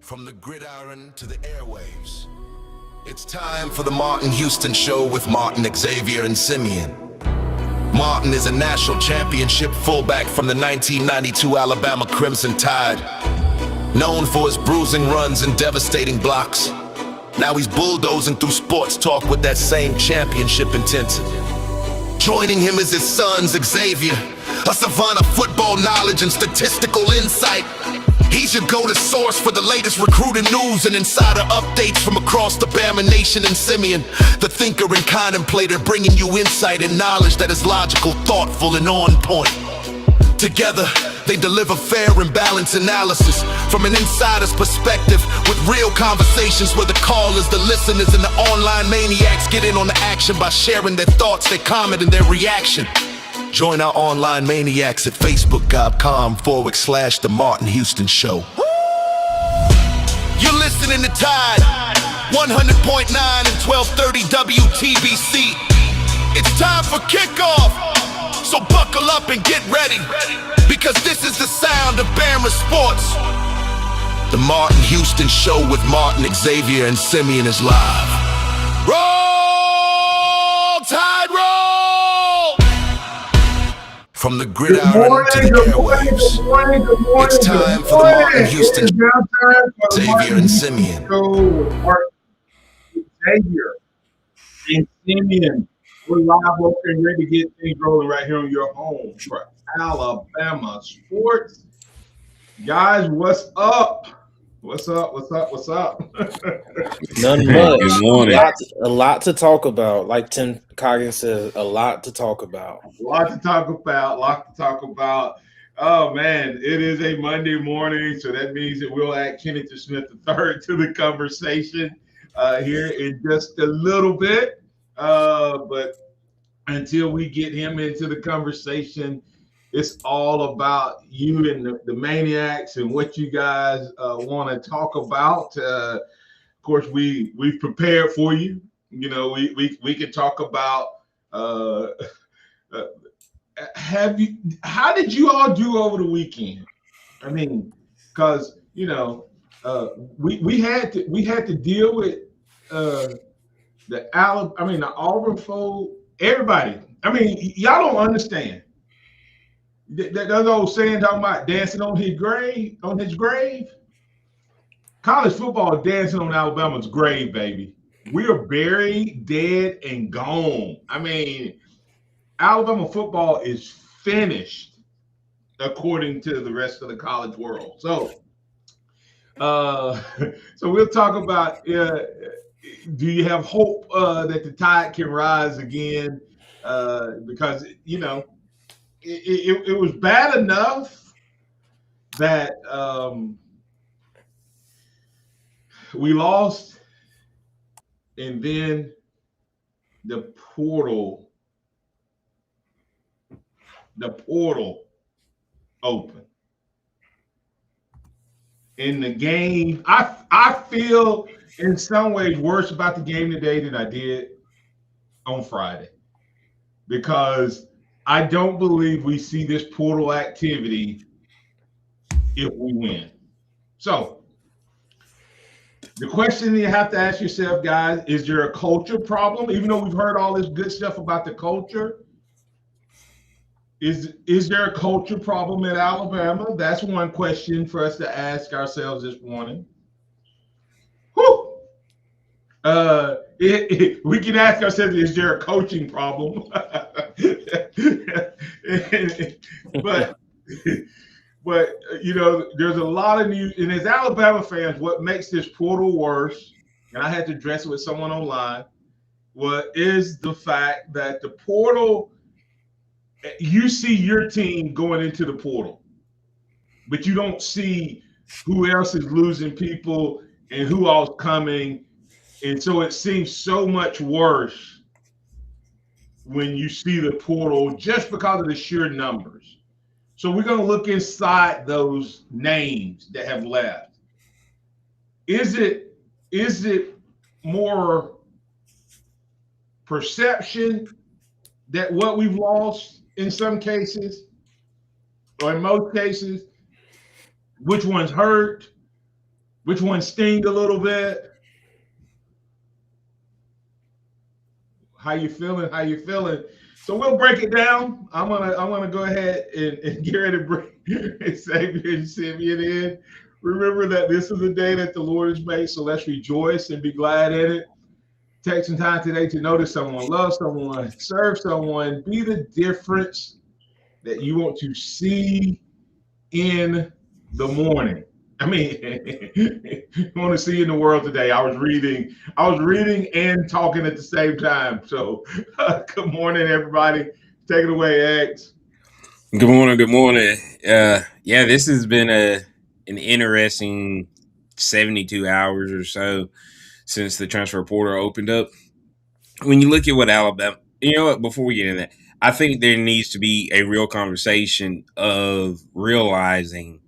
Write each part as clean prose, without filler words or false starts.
From the gridiron to the airwaves, it's time for the Martin Houston Show with Martin, Xavier, and Simeon. Martin is a national championship fullback from the 1992 Alabama Crimson Tide. Known for his bruising runs and devastating blocks, now he's bulldozing through sports talk with that same championship intensity. Joining him is his son, Xavier, a savant of football knowledge and statistical insight. He's your go-to source for the latest recruiting news and insider updates from across the Bama Nation. And Simeon, the thinker and contemplator, bringing you insight and knowledge that is logical, thoughtful, and on point. Together, they deliver fair and balanced analysis from an insider's perspective, with real conversations where the callers, the listeners, and the online maniacs get in on the action by sharing their thoughts, their comment, and their reaction. Join our online maniacs at facebook.com/The Martin Houston Show. You're listening to Tide 100.9 and 1230 WTBC. It's time for kickoff, so buckle up and get ready, because this is the sound of Bama sports. The Martin Houston Show with Martin, Xavier, and Simeon is live. Roll, Tide, roll! From the gridiron to the airwaves, it's time for the Martin Houston Xavier and Simeon. Xavier and Simeon, we're live, and ready to get things rolling right here on your home for Alabama sports. Guys, what's up? What's up? None much. Good morning. A lot to talk about. Like Tim Coggins says, a lot to talk about. A lot to talk about. Oh, man, it is a Monday morning, so that means that we'll add Kenneth Smith III to the conversation here in just a little bit. But until we get him into the conversation, it's all about you and the maniacs and what you guys want to talk about. Of course, we've prepared for you. You know, we can talk about how did you all do over the weekend? I mean, because you know we had to deal with the Auburn fold. Everybody. I mean, y'all don't understand. That old saying talking about dancing on his grave. College football dancing on Alabama's grave, baby. We are buried, dead, and gone. I mean, Alabama football is finished, according to the rest of the college world. So, so we'll talk about do you have hope that the tide can rise again? Because you know. It was bad enough that we lost, and then the portal opened. In the game, I feel in some ways worse about the game today than I did on Friday, because I don't believe we see this portal activity if we win. So the question you have to ask yourself, guys, is there a culture problem? Even though we've heard all this good stuff about the culture, is there a culture problem at Alabama? That's one question for us to ask ourselves this morning. Whew. We can ask ourselves, is there a coaching problem? but you know, there's a lot of news, and as Alabama fans, what makes this portal worse, and I had to address it with someone online, is the fact that the portal, you see your team going into the portal, but you don't see who else is losing people and who else coming. And so it seems so much worse when you see the portal just because of the sheer numbers. So we're going to look inside those names that have left. Is it more perception that what we've lost in some cases, or in most cases, which one's hurt, Which one sting a little bit? How you feeling? How you feeling? So we'll break it down. I'm gonna go ahead and get ready to bring Xavier and Simeon in. Remember that this is the day that the Lord has made, so let's rejoice and be glad in it. Take some time today to notice someone, love someone, serve someone, be the difference that you want to see in the morning. I mean, you want to see in the world today. I was reading and talking at the same time. So, good morning, everybody. Take it away, X. Good morning. Good morning. Yeah, this has been an interesting 72 hours or so since the transfer portal opened up. When you look at what Alabama, you know what? Before we get in that, I think there needs to be a real conversation of realizing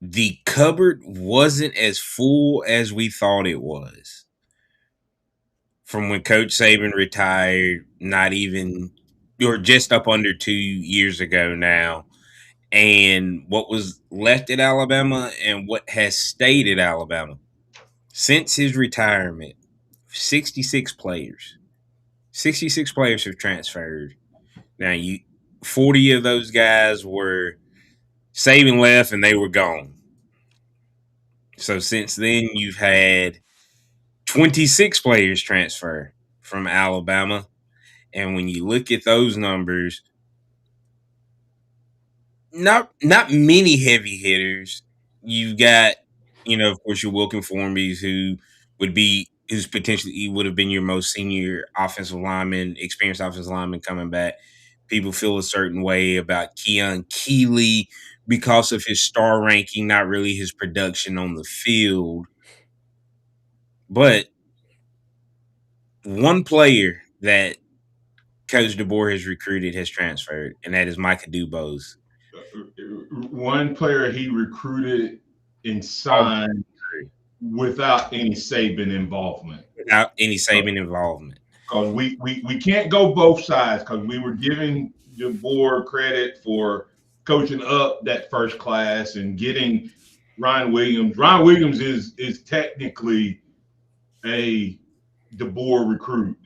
the cupboard wasn't as full as we thought it was. From when Coach Saban retired, not even or just up under 2 years ago now, and what was left at Alabama and what has stayed at Alabama since his retirement. 66 players. 66 players have transferred. Now, 40 of those guys were Saban left and they were gone. So since then, you've had 26 players transfer from Alabama. And when you look at those numbers, not many heavy hitters. You've got, of course, your Wilkin Forbies, who's potentially would have been your most senior offensive lineman, experienced offensive lineman coming back. People feel a certain way about Keon Keeley because of his star ranking, not really his production on the field. But one player that Coach DeBoer has recruited has transferred, and that is Micah Dubose. One player he recruited and signed without any Saban involvement. Without any Saban involvement. Because we can't go both sides, because we were giving DeBoer credit for coaching up that first class and getting Ryan Williams. Ryan Williams is technically a DeBoer recruit.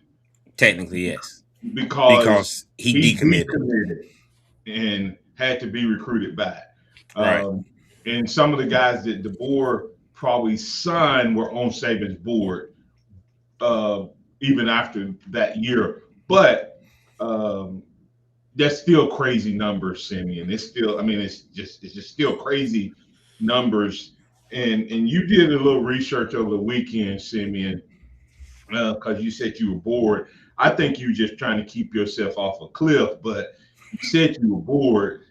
Technically, yes. Because he decommitted and had to be recruited back. Right. And some of the guys that DeBoer probably signed were on Saban's board even after that year. But that's still crazy numbers, Simeon. It's still, it's just still crazy numbers. And you did a little research over the weekend, Simeon, because you said you were bored. I think you were just trying to keep yourself off a cliff, but you said you were bored.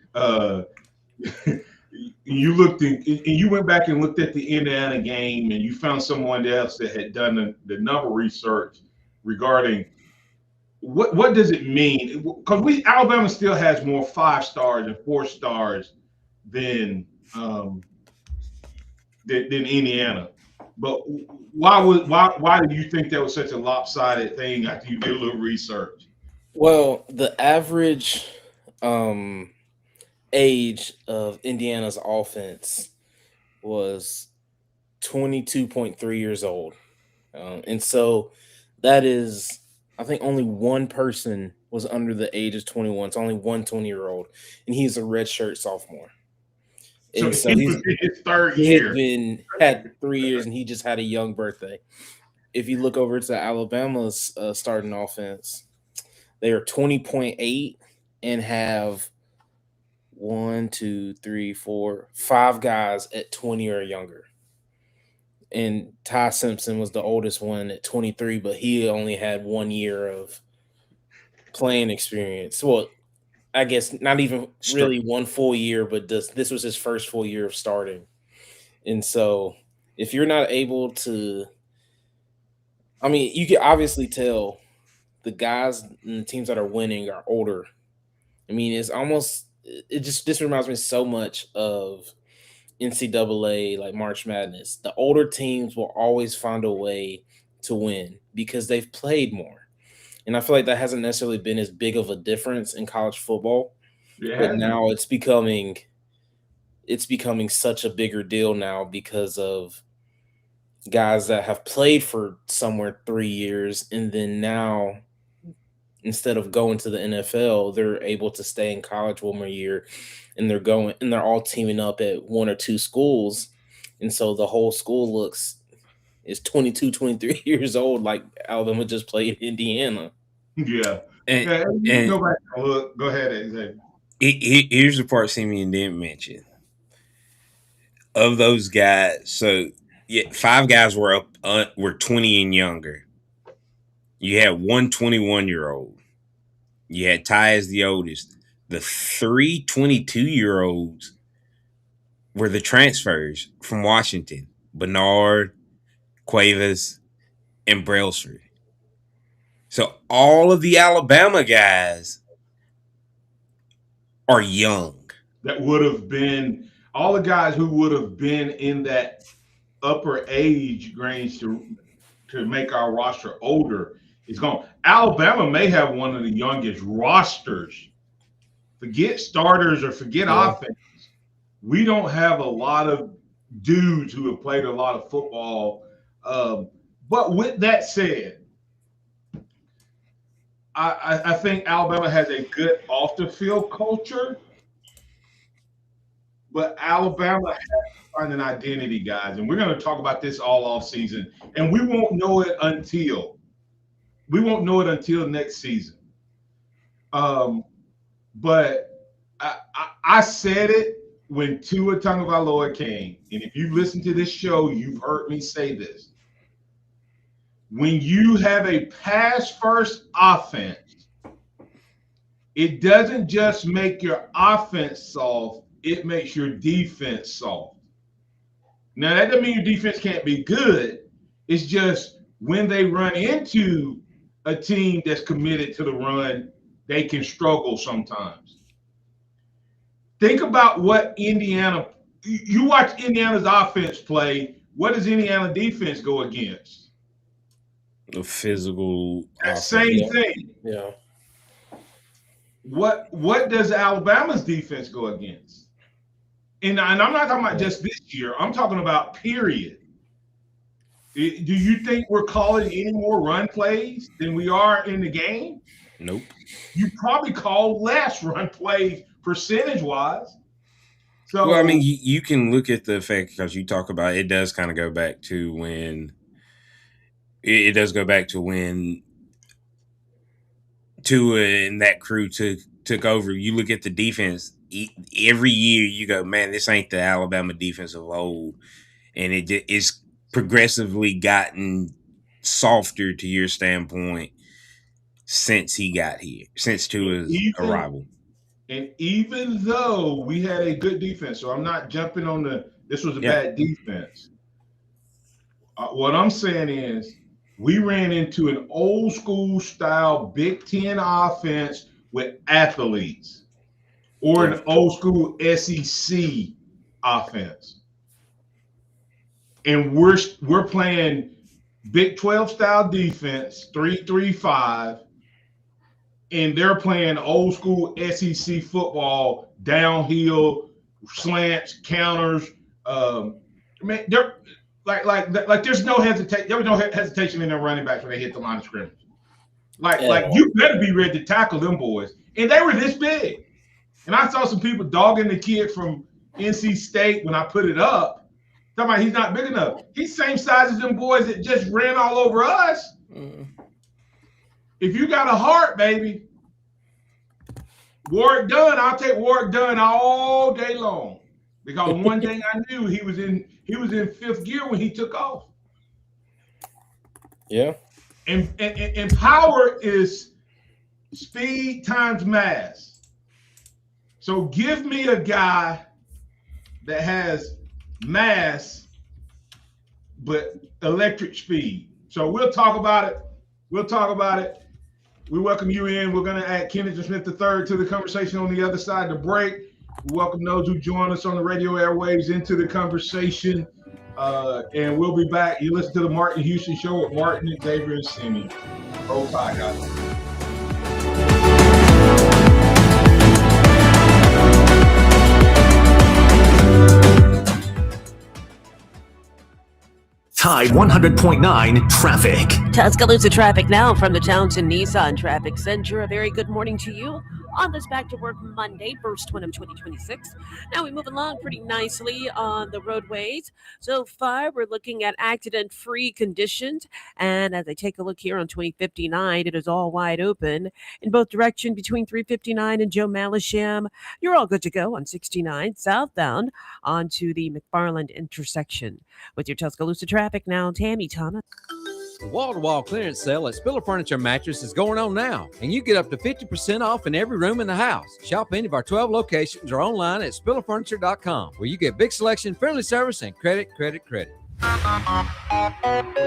You looked and you went back and looked at the Indiana game, and you found someone else that had done the number research regarding what does it mean? Because Alabama still has more 5 stars and 4 stars than Indiana. But why do you think that was such a lopsided thing after you did a little research? Well, the average age of Indiana's offense was 22.3 years old. And so that is, I think only one person was under the age of 21. It's only one 20-year-old, and he's a redshirt sophomore. And so he's his third year. Had 3 years, and he just had a young birthday. If you look over to Alabama's starting offense, they are 20.8 and have 5 guys at 20 or younger. And Ty Simpson was the oldest one at 23, but he only had 1 year of playing experience. Well, I guess not even really one full year, but this was his first full year of starting. And so if you're not able to, you can obviously tell the guys and the teams that are winning are older. It's almost, this reminds me so much of NCAA, like March Madness. The older teams will always find a way to win because they've played more. And I feel like that hasn't necessarily been as big of a difference in college football. But now it's becoming, it's becoming such a bigger deal now because of guys that have played for somewhere 3 years, and then now instead of going to the NFL, they're able to stay in college one more year, and they're all teaming up at one or two schools. And so the whole school is 22, 23 years old, like Alabama just played Indiana. Yeah. And, Yeah, you and go back and look. Go ahead, Xavier. here's the part Simeon didn't mention. Of those guys, so yeah, 5 guys were were 20 and younger. You had one 21-year-old. You had Ty as the oldest. The 3 22-year-olds were the transfers from Washington: Bernard, Cuevas, and Brailsford. So all of the Alabama guys are young. That would have been all the guys who would have been in that upper age range to make our roster older is gone. Alabama may have one of the youngest rosters. Forget starters or forget offense. We don't have a lot of dudes who have played a lot of football. But with that said, I think Alabama has a good off the field culture, but Alabama has to find an identity, guys. And we're going to talk about this all off season, and we won't know it until next season. But I said it when Tua Tagovailoa came, and if you listen to this show, you've heard me say this. When you have a pass-first offense, it doesn't just make your offense soft, it makes your defense soft. Now, that doesn't mean your defense can't be good. It's just when they run into a team that's committed to the run, they can struggle sometimes. Think about what Indiana – you watch Indiana's offense play. What does Indiana defense go against? The physical same thing. Yeah. What does Alabama's defense go against? And I'm not talking about just this year. I'm talking about period. Do you think we're calling any more run plays than we are in the game? Nope. You probably call less run plays percentage-wise. So, well, I mean, you can look at the fact, because you talk about it, does kind of go back to when it does go back to when Tua and that crew took over. You look at the defense every year. You go, man, this ain't the Alabama defense of old, and it's progressively gotten softer to your standpoint since he got here, since Tua's arrival. And even though we had a good defense, so I'm not jumping on this was a bad defense. What I'm saying is we ran into an old school style Big Ten offense with athletes, or an old school SEC offense. And we're playing Big 12 style defense, 3-3-5, and they're playing old school SEC football, downhill, slants, counters. Man, they're like there's no hesitation. There was no hesitation in their running backs when they hit the line of scrimmage. Like you better be ready to tackle them boys. And they were this big. And I saw some people dogging the kid from NC State when I put it up. Talking about he's not big enough. He's same size as them boys that just ran all over us. If you got a heart, baby, Warwick Dunn, I'll take Warwick Dunn all day long. Because one thing I knew, he was in fifth gear when he took off. Yeah. And power is speed times mass. So give me a guy that has mass but electric speed. So we'll talk about it. We welcome you in. We're going to add Kenneth Smith III to the conversation on the other side of the break. We welcome those who join us on the radio airwaves into the conversation. And we'll be back. You listen to the Martin Houston Show with Martin, Xavier, and Simeon. Roll Tide, guys. Tide 100.9 traffic. Tuscaloosa traffic now from the Townsend Nissan Traffic Center. A very good morning to you on this Back to Work Monday, first one of 2026. Now we move along pretty nicely on the roadways. So far, we're looking at accident-free conditions. And as I take a look here on 2059, it is all wide open in both directions between 359 and Joe Malisham. You're all good to go on 69 southbound onto the McFarland intersection. With your Tuscaloosa traffic now, Tammy Thomas. The wall-to-wall clearance sale at Spiller Furniture Mattress is going on now, and you get up to 50% off in every room in the house. Shop any of our 12 locations or online at spillerfurniture.com, where you get big selection, friendly service, and credit.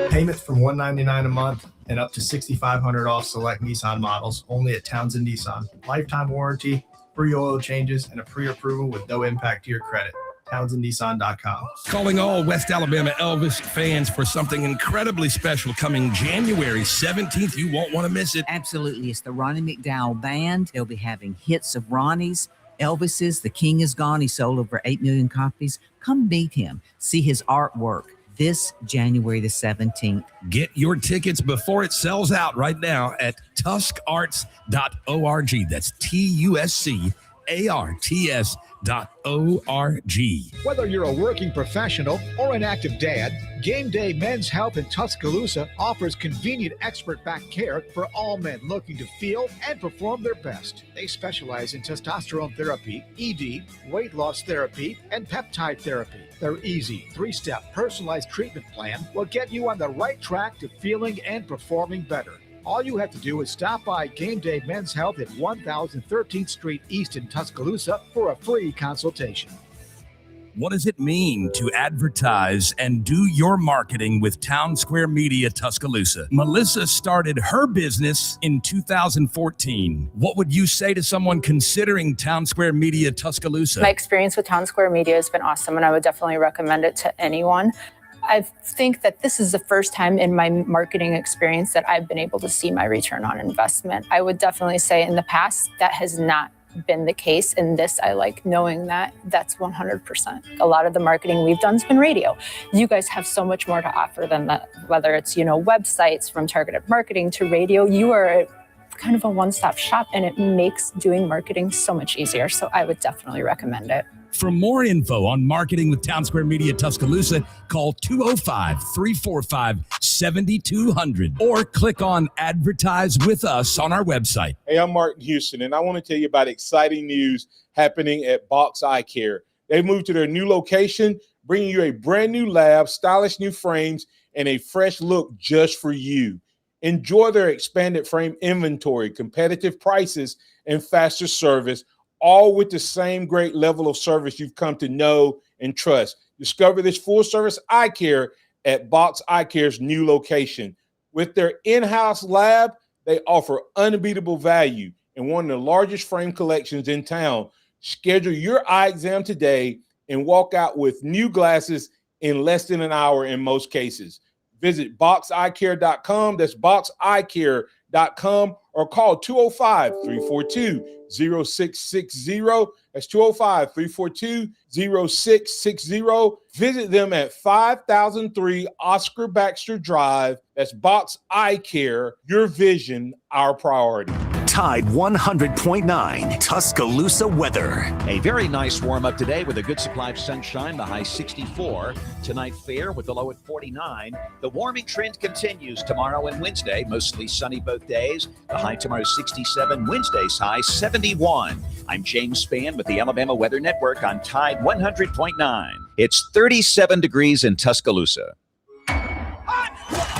Payments from $199 a month and up to $6,500 off select Nissan models, only at Townsend Nissan. Lifetime warranty, free oil changes, and a pre-approval with no impact to your credit. TownsendNissan.com. Calling all West Alabama Elvis fans for something incredibly special coming January 17th. You won't want to miss it. Absolutely. It's the Ronnie McDowell Band. They'll be having hits of Ronnie's, Elvis's. The King is Gone. He sold over 8 million copies. Come meet him. See his artwork this January the 17th. Get your tickets before it sells out right now at tuscarts.org. That's TUSCARTS.org. Whether you're a working professional or an active dad, Gameday Men's Health in Tuscaloosa offers convenient expert-backed care for all men looking to feel and perform their best. They specialize in testosterone therapy, ED, weight loss therapy, and peptide therapy. Their easy 3-step personalized treatment plan will get you on the right track to feeling and performing better. All you have to do is stop by Gameday Men's Health at 1013th Street East in Tuscaloosa for a free consultation. What does it mean to advertise and do your marketing with Town Square Media Tuscaloosa? Melissa started her business in 2014. What would you say to someone considering Town Square Media Tuscaloosa? My experience with Town Square Media has been awesome, and I would definitely recommend it to anyone. I think that this is the first time in my marketing experience that I've been able to see my return on investment. I would definitely say in the past that has not been the case. In this, I like knowing that that's 100%. A lot of the marketing we've done has been radio. You guys have so much more to offer than that, whether it's, websites from targeted marketing to radio. You are kind of a one-stop shop, and it makes doing marketing so much easier. So I would definitely recommend it. For more info on marketing with Town Square Media Tuscaloosa, call 205-345-7200 or click on Advertise with Us on our website. Hey, I'm Martin Houston, and I want to tell you about exciting news happening at Box Eye Care. They've moved to their new location, bringing you a brand new lab, stylish new frames, and a fresh look just for you. Enjoy their expanded frame inventory, competitive prices, and faster service, all with the same great level of service you've come to know and trust. Discover this full-service eye care at Box Eye Care's new location. With their in-house lab, they offer unbeatable value and one of the largest frame collections in town. Schedule your eye exam today and walk out with new glasses in less than an hour in most cases. Visit boxeyecare.com. That's boxeyecare.com, or call 205-342-0660. That's 205-342-0660. Visit them at 5003 Oscar Baxter Drive. That's Box Eye Care. Your vision, our priority. Tide 100.9 Tuscaloosa weather. A very nice warm up today with a good supply of sunshine, the high 64. Tonight fair with the low at 49. The warming trend continues tomorrow and Wednesday, mostly sunny both days. The high tomorrow 67, Wednesday's high 71. I'm James Spann with the Alabama Weather Network on Tide 100.9. It's 37 degrees in Tuscaloosa.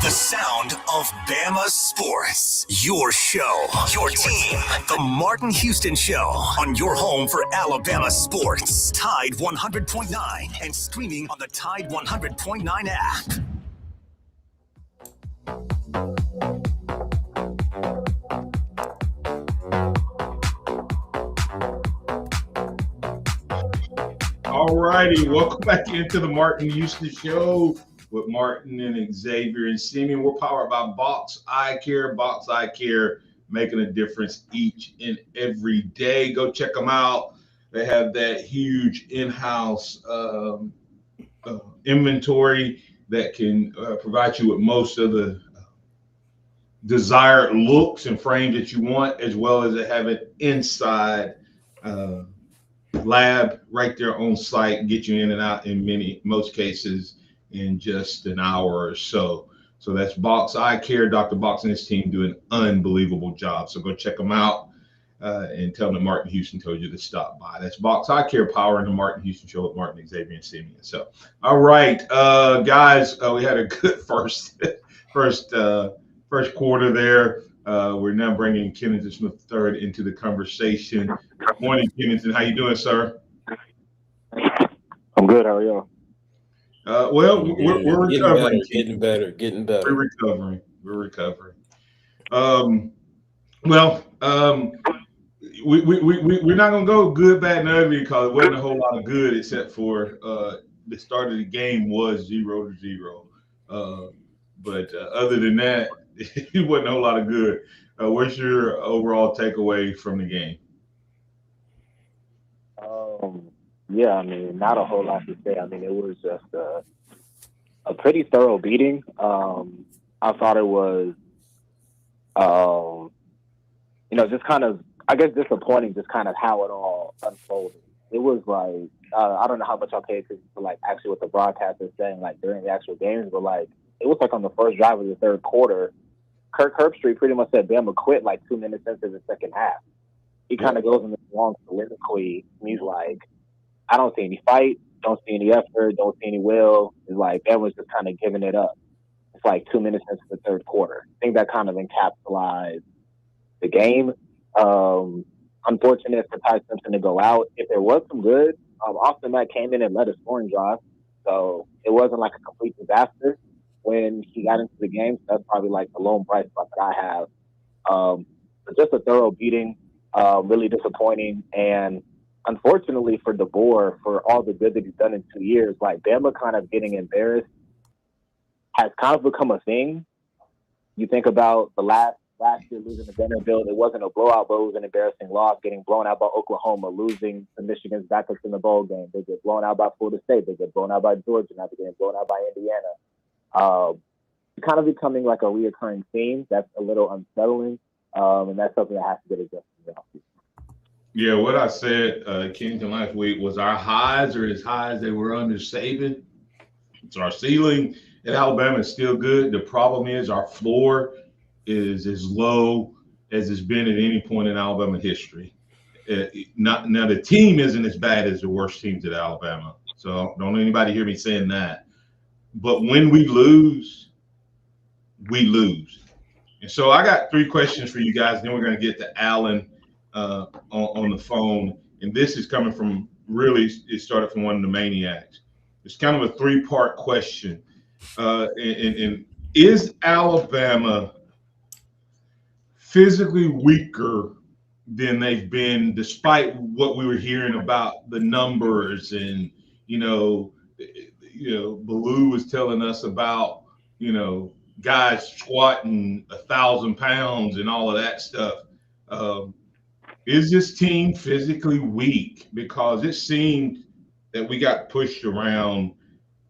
The sound of Bama sports. Your show, your team. The Martin Houston Show on your home for Alabama sports. Tide 100.9 and streaming on the Tide 100.9 app. All righty, welcome back into the Martin Houston Show with Martin and Xavier and Simeon. We're powered by Box Eye Care. Box Eye Care, making a difference each and every day. Go check them out. They have that huge in-house inventory that can provide you with most of the desired looks and frames that you want, as well as have it inside lab right there on site, get you in and out in most cases in just an hour or so. So that's Box Eye Care. Dr. Box and his team do an unbelievable job. So go check them out and tell them that Martin Houston told you to stop by. That's Box Eye Care, powering the Martin Houston Show with Martin, Xavier, and Simeon. So, all right, guys, we had a good first quarter there. We're now bringing Kenneth Smith III into the conversation. Good morning, Kenneth. How you doing, sir? I'm good. How are you? Well, we're recovering. Getting better. We're recovering. We're not gonna go good, bad, and ugly because it wasn't a whole lot of good, except for the start of the game was 0-0. But other than that, it wasn't a whole lot of good. What's your overall takeaway from the game? Yeah, I mean, not a whole lot to say. I mean, it was just a pretty thorough beating. I thought it was, just kind of, I guess, disappointing, just kind of how it all unfolded. It was like, I don't know how much I paid attention to, like, actually what the broadcast is saying, like, during the actual games, but, like, it was like on the first drive of the third quarter, Kirk Herbstreit pretty much said Bama quit like 2 minutes into the second half. He kind of goes in this long soliloquy, and he's like, I don't see any fight, don't see any effort, don't see any will. It's like Bama's just kind of giving it up. It's like 2 minutes into the third quarter. I think that kind of encapsulates the game. Unfortunate for Ty Simpson to go out. If there was some good, Austin Mack came in and led a scoring drive. So it wasn't like a complete disaster when he got into the game. So that's probably like the lone bright spot that I have. But just a thorough beating, really disappointing. And unfortunately for DeBoer, for all the good that he's done in 2 years, like Bama kind of getting embarrassed has kind of become a thing. You think about the last year losing to Vanderbilt, it wasn't a blowout, but it was an embarrassing loss, getting blown out by Oklahoma, losing to Michigan's backups in the bowl game. They get blown out by Florida State. They get blown out by Georgia. Now they're getting blown out by Indiana. Kind of becoming like a reoccurring theme that's a little unsettling, and that's something that has to get adjusted. Yeah, what I said, Kennington, last week was our highs are as high as they were under Saban. So our ceiling at Alabama is still good. The problem is our floor is as low as it's been at any point in Alabama history. Now the team isn't as bad as the worst teams at Alabama. So don't anybody hear me saying that. But when we lose, we lose. And so I got 3 questions for you guys. Then we're going to get to Alan on the phone. And this is coming from it started from one of the maniacs. It's kind of a 3-part question. And is Alabama physically weaker than they've been, despite what we were hearing about the numbers? And, Baloo was telling us about, guys squatting 1,000 pounds and all of that stuff. Is this team physically weak? Because it seemed that we got pushed around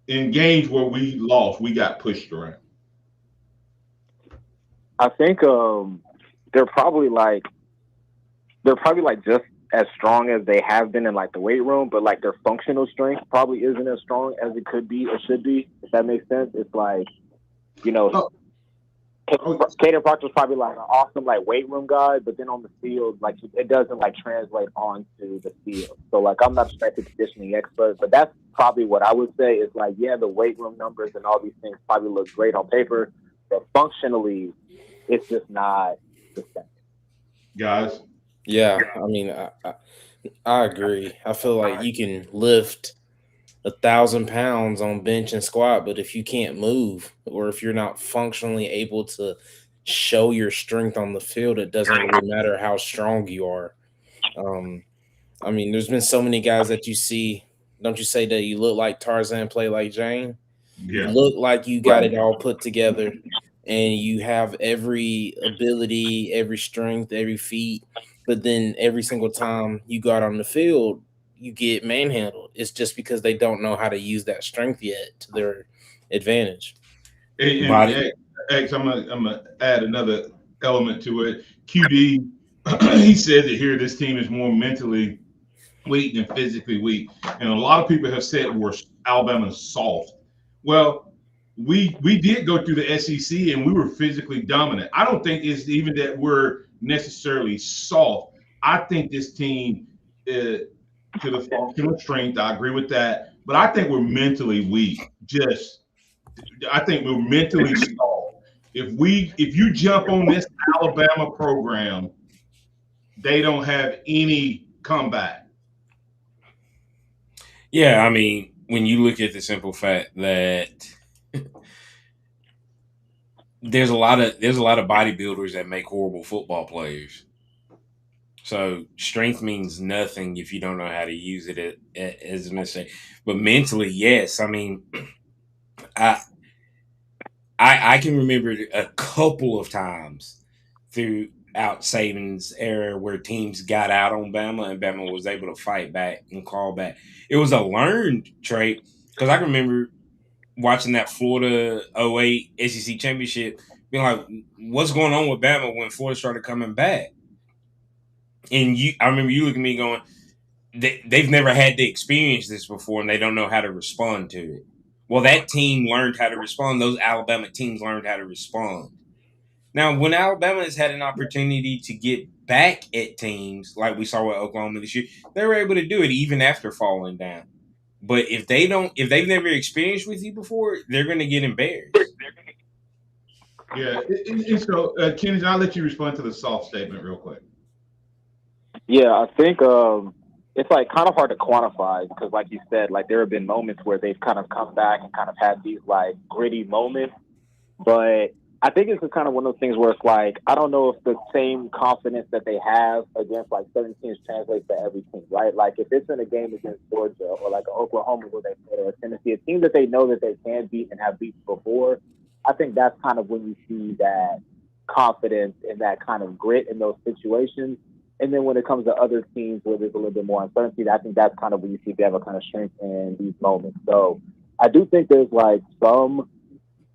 in games where we lost. We got pushed around. I think they're probably like just as strong as they have been in like the weight room, but like their functional strength probably isn't as strong as it could be or should be, if that makes sense. It's like, Caden Proctor's probably like an awesome like weight room guy, but then on the field, like it doesn't like translate onto the field. So like I'm not a strength and conditioning expert, but that's probably what I would say is like, yeah, the weight room numbers and all these things probably look great on paper, but functionally it's just not the same. Guys? Yeah, I mean, I agree. I feel like you can lift 1,000 pounds on bench and squat, but if you can't move or if you're not functionally able to show your strength on the field, it doesn't really matter how strong you are. I mean, there's been so many guys that you see. Don't you say that you look like Tarzan, play like Jane? Yeah. You look like you got it all put together, and you have every ability, every strength, every feat. But then every single time you go out on the field, you get manhandled. It's just because they don't know how to use that strength yet to advantage. And X, I'm gonna add another element to it. QD, he said that here this team is more mentally weak than physically weak, and a lot of people have said we're Alabama's soft. Well, we did go through the SEC and we were physically dominant. I don't think it's even that we're necessarily soft. I think this team, to the functional strength, I agree with that, but I think we're mentally weak. I think we're mentally soft. If you jump on this Alabama program, they don't have any comeback. Yeah, I mean, when you look at the simple fact that there's a lot of bodybuilders that make horrible football players. So strength means nothing if you don't know how to use it as a mistake. But mentally, yes. I mean, I can remember a couple of times throughout Saban's era where teams got out on Bama and Bama was able to fight back and call back. It was a learned trait because I can remember watching that Florida 08 SEC championship being like, what's going on with Bama when Florida started coming back? And I remember you looking at me going, they've never had to experience this before and they don't know how to respond to it. Well, that team learned how to respond. Those Alabama teams learned how to respond. Now, when Alabama has had an opportunity to get back at teams like we saw with Oklahoma this year, they were able to do it even after falling down. But if they've never experienced with you before, they're going to get embarrassed. Yeah. And so, Kenny, I'll let you respond to the soft statement real quick. Yeah, I think it's like kind of hard to quantify because, like you said, like there have been moments where they've kind of come back and kind of had these like gritty moments. But I think it's kind of one of those things where it's like, I don't know if the same confidence that they have against like certain teams translates to every team, right? Like if it's in a game against Georgia or like Oklahoma where they play or Tennessee, a team that they know that they can beat and have beaten before, I think that's kind of when you see that confidence and that kind of grit in those situations. And then when it comes to other teams where there's a little bit more uncertainty, I think that's kind of when you see Bama kind of shrink in these moments. So I do think there's like some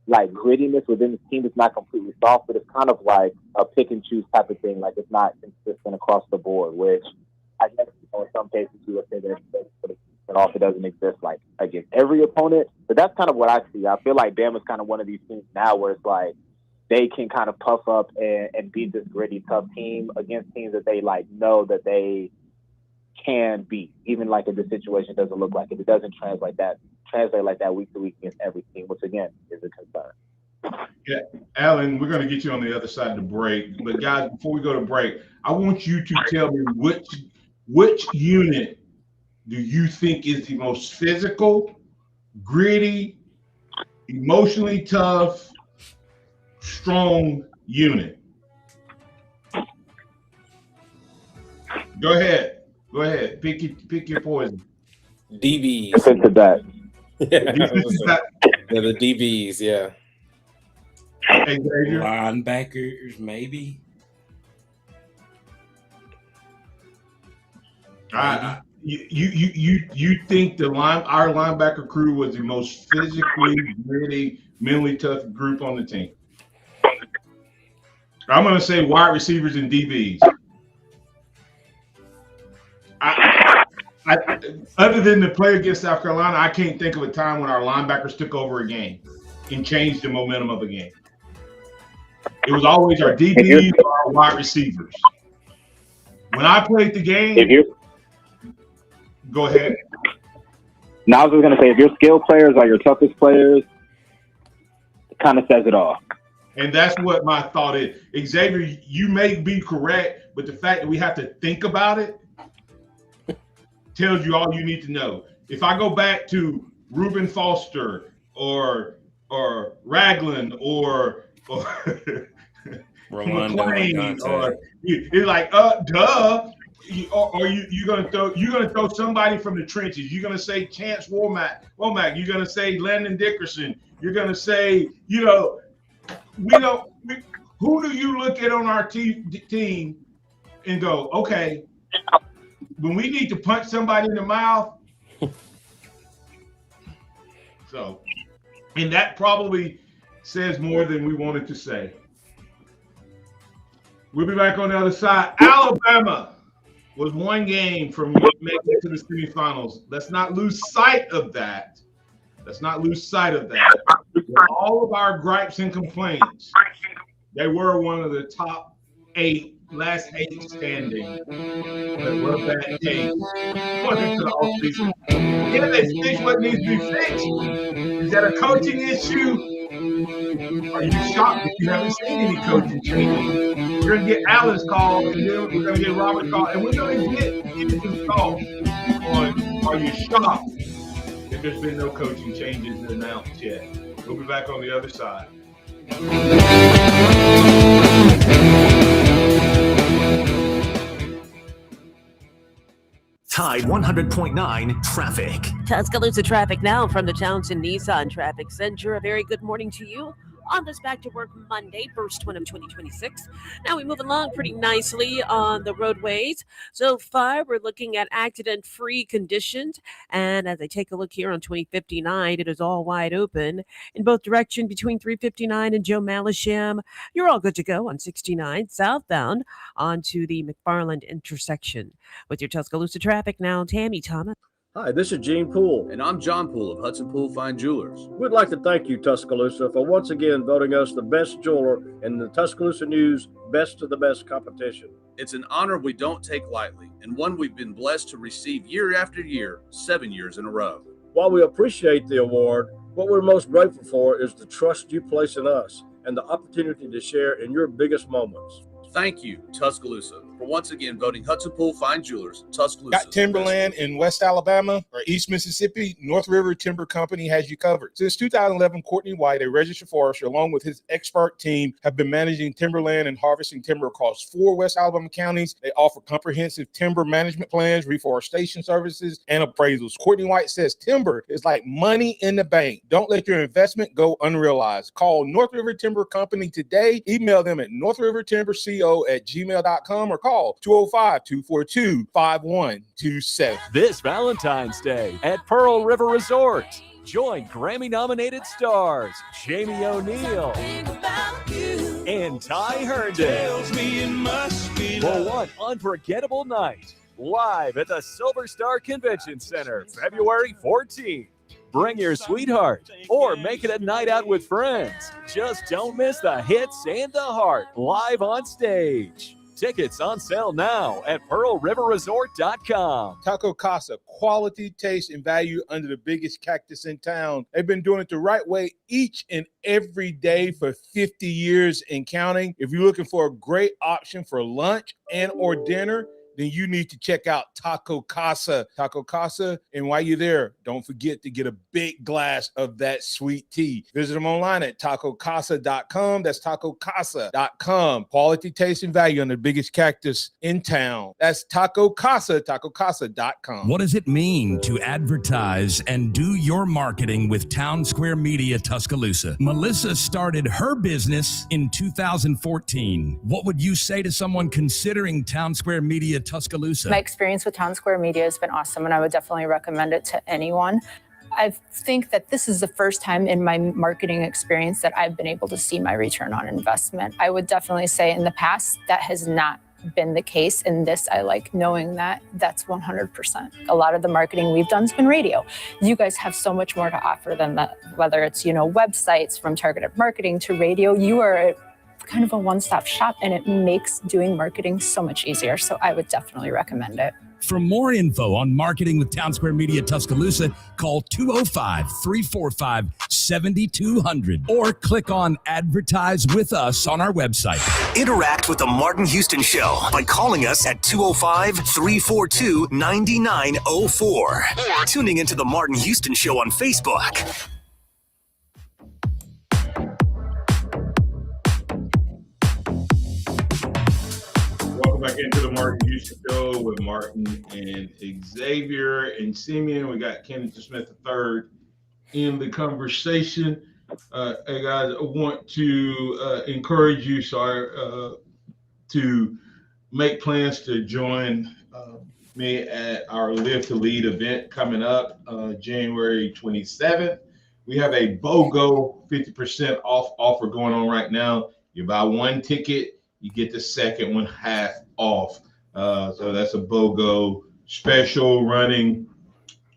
like grittiness within the team. It's not completely soft, but it's kind of like a pick and choose type of thing. Like it's not consistent across the board, which I guess in some cases you would say that it also doesn't exist like against every opponent. But that's kind of what I see. I feel like Bama's kind of one of these teams now where it's like they can kind of puff up and beat this gritty, tough team against teams that they like know that they can beat, even like if the situation doesn't look like it. It doesn't translate like that week to week against every team, which again is a concern. Yeah, Alan, we're going to get you on the other side of the break. But guys, before we go to break, I want you to tell me which unit do you think is the most physical, gritty, emotionally tough, strong unit? Go ahead. Pick your poison. DBs. Defensive back. Yeah, the DBs. Yeah. Hey, Xavier. Linebackers, maybe. You think our linebacker crew was the most physically gritty, mentally tough group on the team? I'm going to say wide receivers and DBs. Other than the play against South Carolina, I can't think of a time when our linebackers took over a game and changed the momentum of a game. It was always our DBs or our wide receivers. When I played the game, go ahead. Now I was just going to say, if your skill players are your toughest players, it kind of says it all. And that's what my thought is. Xavier, you may be correct, but the fact that we have to think about it tells you all you need to know. If I go back to Reuben Foster or Ragland or McClain, or it's like duh. Or you're gonna throw somebody from the trenches. You're gonna say Chance Womack. You're gonna say Landon Dickerson. You're gonna say, who do you look at on our team and go, okay, when we need to punch somebody in the mouth? So And that probably says more than we wanted to say. We'll be back on the other side. Alabama was one game from making it to the semifinals. Let's not lose sight of that. Let's not lose sight of that. With all of our gripes and complaints, they were one of the top last eight standing. But what a bad game. Going into the offseason. Yeah, they fixed what needs to be fixed. Is that a coaching issue? Are you shocked that you haven't seen any coaching changes? We're going to get Alice call, and then we're going to get Robert call, and we're going to get Peterson's call on are you shocked that there's been no coaching changes announced yet? We'll be back on the other side. Tide 100.9 traffic. Tuscaloosa traffic now from the Townsend Nissan Traffic Center. A very good morning to you on this Back to Work Monday, first one of 2026. Now we move along pretty nicely on the roadways. So far, we're looking at accident-free conditions. And as I take a look here on 2059, it is all wide open in both directions between 359 and Joe Malisham. You're all good to go on 69 southbound onto the McFarland intersection. With your Tuscaloosa traffic now, Tammy Thomas. Hi, this is Gene Poole. And I'm John Poole of Hudson Poole Fine Jewelers. We'd like to thank you, Tuscaloosa, for once again voting us the best jeweler in the Tuscaloosa News Best of the Best competition. It's an honor we don't take lightly, and one we've been blessed to receive year after year, 7 years in a row. While we appreciate the award, what we're most grateful for is the trust you place in us and the opportunity to share in your biggest moments. Thank you, Tuscaloosa, for once again voting Hudson Poole Fine Jewelers, Tuscaloosa. Got timberland in West Alabama or East Mississippi? North River Timber Company has you covered. Since 2011, Courtney White, a registered forester, along with his expert team, have been managing timberland and harvesting timber across 4 West Alabama counties. They offer comprehensive timber management plans, reforestation services, and appraisals. Courtney White says timber is like money in the bank. Don't let your investment go unrealized. Call North River Timber Company today. Email them at northrivertimberco@gmail.com or call 205-242-5127. This Valentine's Day at Pearl River Resort. Join Grammy-nominated stars Jamie O'Neill and Ty Herndon for one unforgettable night live at the Silver Star Convention Center, February 14th. Bring your sweetheart or make it a night out with friends. Just don't miss the hits and the heart live on stage. Tickets on sale now at PearlRiverResort.com. Taco Casa, quality, taste, and value under the biggest cactus in town. They've been doing it the right way each and every day for 50 years and counting. If you're looking for a great option for lunch and or dinner, then you need to check out Taco Casa. Taco Casa, and while you're there, don't forget to get a big glass of that sweet tea. Visit them online at tacocasa.com. That's tacocasa.com. Quality, taste, and value on the biggest cactus in town. That's Taco Casa, tacocasa.com. What does it mean to advertise and do your marketing with Town Square Media Tuscaloosa? Melissa started her business in 2014. What would you say to someone considering Town Square Media Tuscaloosa? My experience with Town Square Media has been awesome, and I would definitely recommend it to anyone. I think that this is the first time in my marketing experience that I've been able to see my return on investment. I would definitely say in the past that has not been the case. In this, I like knowing that that's 100%. A lot of the marketing we've done has been radio. You guys have so much more to offer than that, whether it's, websites, from targeted marketing to radio. You are kind of a one-stop shop, and it makes doing marketing so much easier. So I would definitely recommend it. For more info on marketing with Town Square Media Tuscaloosa, call 205-345-7200 or click on Advertise with Us on our website. Interact with the Martin Houston Show by calling us at 205-342-9904 or tuning into the Martin Houston Show on Facebook. Welcome back into the Martin Houston Show with Martin and Xavier and Simeon. We got Kenneth Smith III in the conversation. Hey guys, I want to encourage you, to make plans to join me at our Live to Lead event coming up January 27th. we have a BOGO 50% off offer going on right now. You buy one ticket, you get the second one half off. So that's a BOGO special running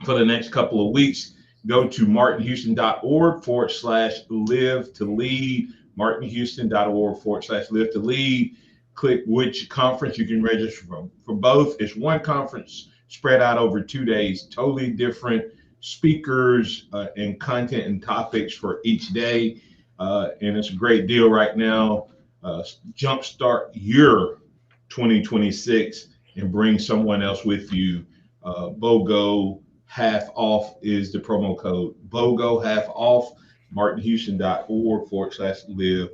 for the next couple of weeks. Go to martinhouston.org/live to lead, martinhouston.org/live to lead. Click which conference you can register for both. It's one conference spread out over 2 days, totally different speakers and content and topics for each day. And it's a great deal right now. Jumpstart your 2026 and bring someone else with you. BOGO half off is the promo code. BOGO half off, martinhouston.org/live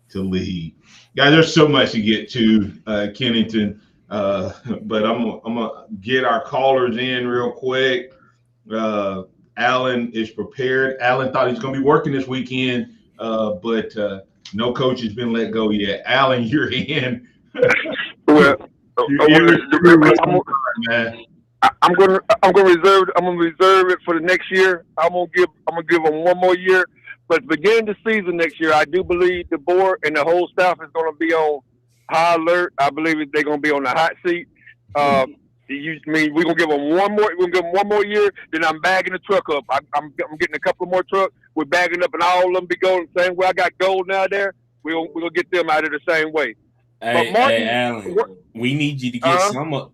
to lead. Guys, there's so much to get to, Kennington, but I'm gonna get our callers in real quick. Alan is prepared. Alan thought he's gonna be working this weekend, but no coach has been let go yet. Alan, you're in. Well, I'm gonna reserve it for the next year. I'm gonna give them one more year. But beginning the season next year, I do believe the board and the whole staff is gonna be on high alert. I believe they're gonna be on the hot seat. We're gonna give them one more. We're gonna give them one more year. Then I'm bagging the truck up. I'm getting a couple more trucks. We're bagging up, and all of them be going the same way. I got gold now there. We're gonna get them out of the same way. Hey, Martin, Alan, we need you to get some up.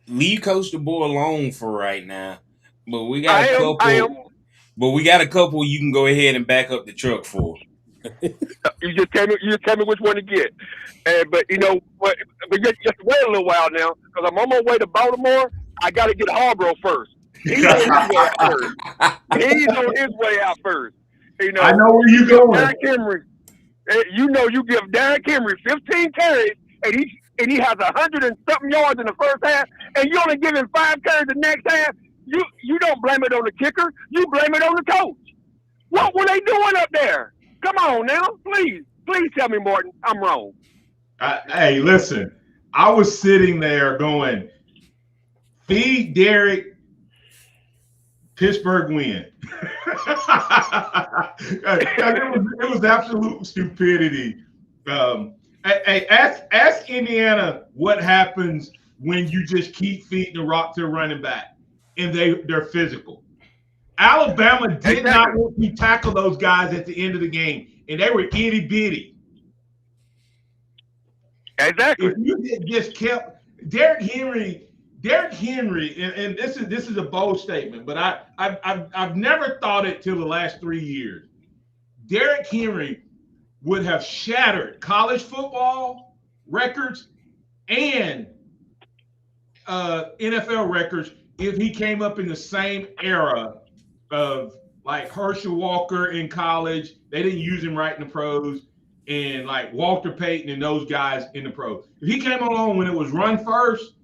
Leave Coach DeBoer alone for right now. But we got a couple. But we got a couple you can go ahead and back up the truck for. You just tell me which one to get. But you know, but just wait a little while now, because I'm on my way to Baltimore. I got to get Harborough first. He's on his way out first. He's on his way out first. You know, I know where you going. Derrick Henry, you know, you give Derrick Henry 15 carries, and he has 100 and something yards in the first half, and you only give him 5 carries the next half. You don't blame it on the kicker. You blame it on the coach. What were they doing up there? Come on now, please tell me, Martin, I'm wrong. Hey, listen, I was sitting there going, feed Derrick, Pittsburgh win. It was absolute stupidity. Hey, ask Indiana what happens when you just keep feeding the rock to a running back and they're physical. Alabama did not want to tackle those guys at the end of the game, and they were itty bitty. Exactly. If you just kept Derrick Henry, and this is a bold statement, but I've never thought it till the last 3 years. Derrick Henry would have shattered college football records and NFL records if he came up in the same era of like Herschel Walker in college. They didn't use him right in the pros, and like Walter Payton and those guys in the pros. If he came along when it was run first,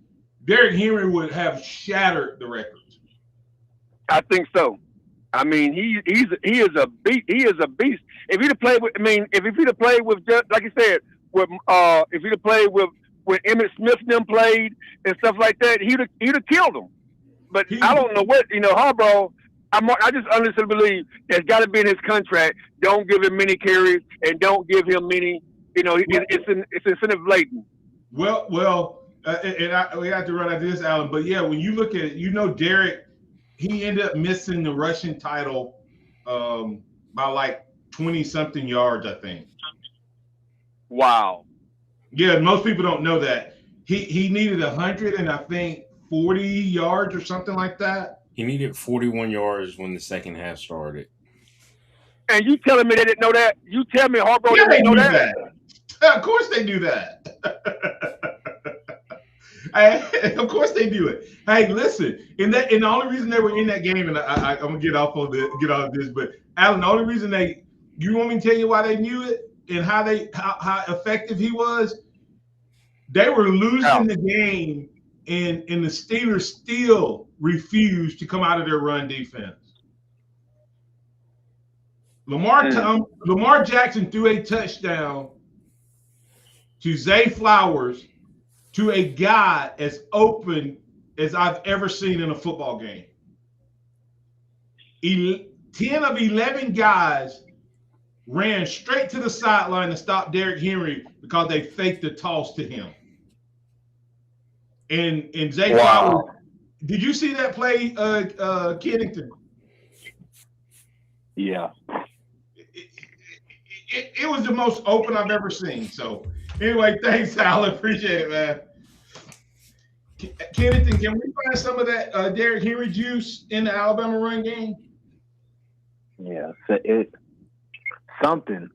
Derrick Henry would have shattered the records. I think so. I mean, he is a beast. He is a beast. If he'd have played with, if he'd have played with, like you said, with if he'd have played with when Emmitt Smith and them played and stuff like that, he'd have killed him. But I don't know what, Harbaugh. I just honestly believe there's got to be in his contract. Don't give him many carries and don't give him many. It's incentive laden. Well, we have to run out of this, Alan. But yeah, when you look at it, Derrick, he ended up missing the rushing title by like 20-something yards, I think. Wow. Yeah, most people don't know that. He needed 100 and I think 40 yards or something like that. He needed 41 yards when the second half started. And you telling me they didn't know that? You tell me Harbaugh didn't know that? Of course they do that. Of course they do it. Hey, listen, and the only reason they were in that game, and I'm gonna get off of this, but Alan, the only reason you want me to tell you why they knew it and how effective he was? They were losing the game, and the Steelers still refused to come out of their run defense. Lamar Jackson threw a touchdown to Zay Flowers, to a guy as open as I've ever seen in a football game. 10 of 11 guys ran straight to the sideline to stop Derrick Henry because they faked the toss to him. And Zay Flowers, did you see that play, Kennington? Yeah. It was the most open I've ever seen. So anyway, thanks, Al. Appreciate it, man. Kennington, can we find some of that Derrick Henry juice in the Alabama run game? Yeah, so something.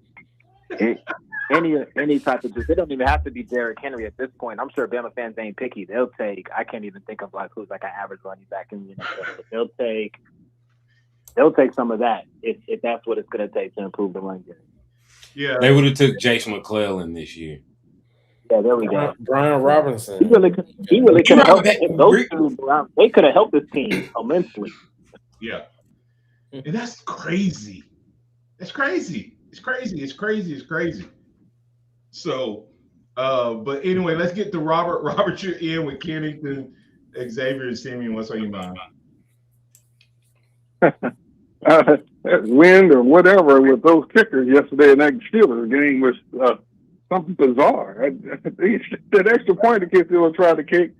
Any type of juice. It don't even have to be Derrick Henry at this point. I'm sure Bama fans ain't picky. They'll take. I can't even think of like who's like an average running back in the NFL. But they'll take some of that if that's what it's going to take to improve the run game. Yeah, they would have took Jason McClellan this year. Yeah, there we go. Brian Robinson. He really could have helped those two. They could have helped this team immensely. Yeah, and that's crazy. That's crazy. It's crazy. It's crazy. It's crazy. So, but anyway, let's get to Robert. Robert, you're in with Kennington, Xavier, and Simeon. What's on your mind? Wind or whatever with those kickers yesterday in that Steelers game was something bizarre. That extra point the kid still tried to kick.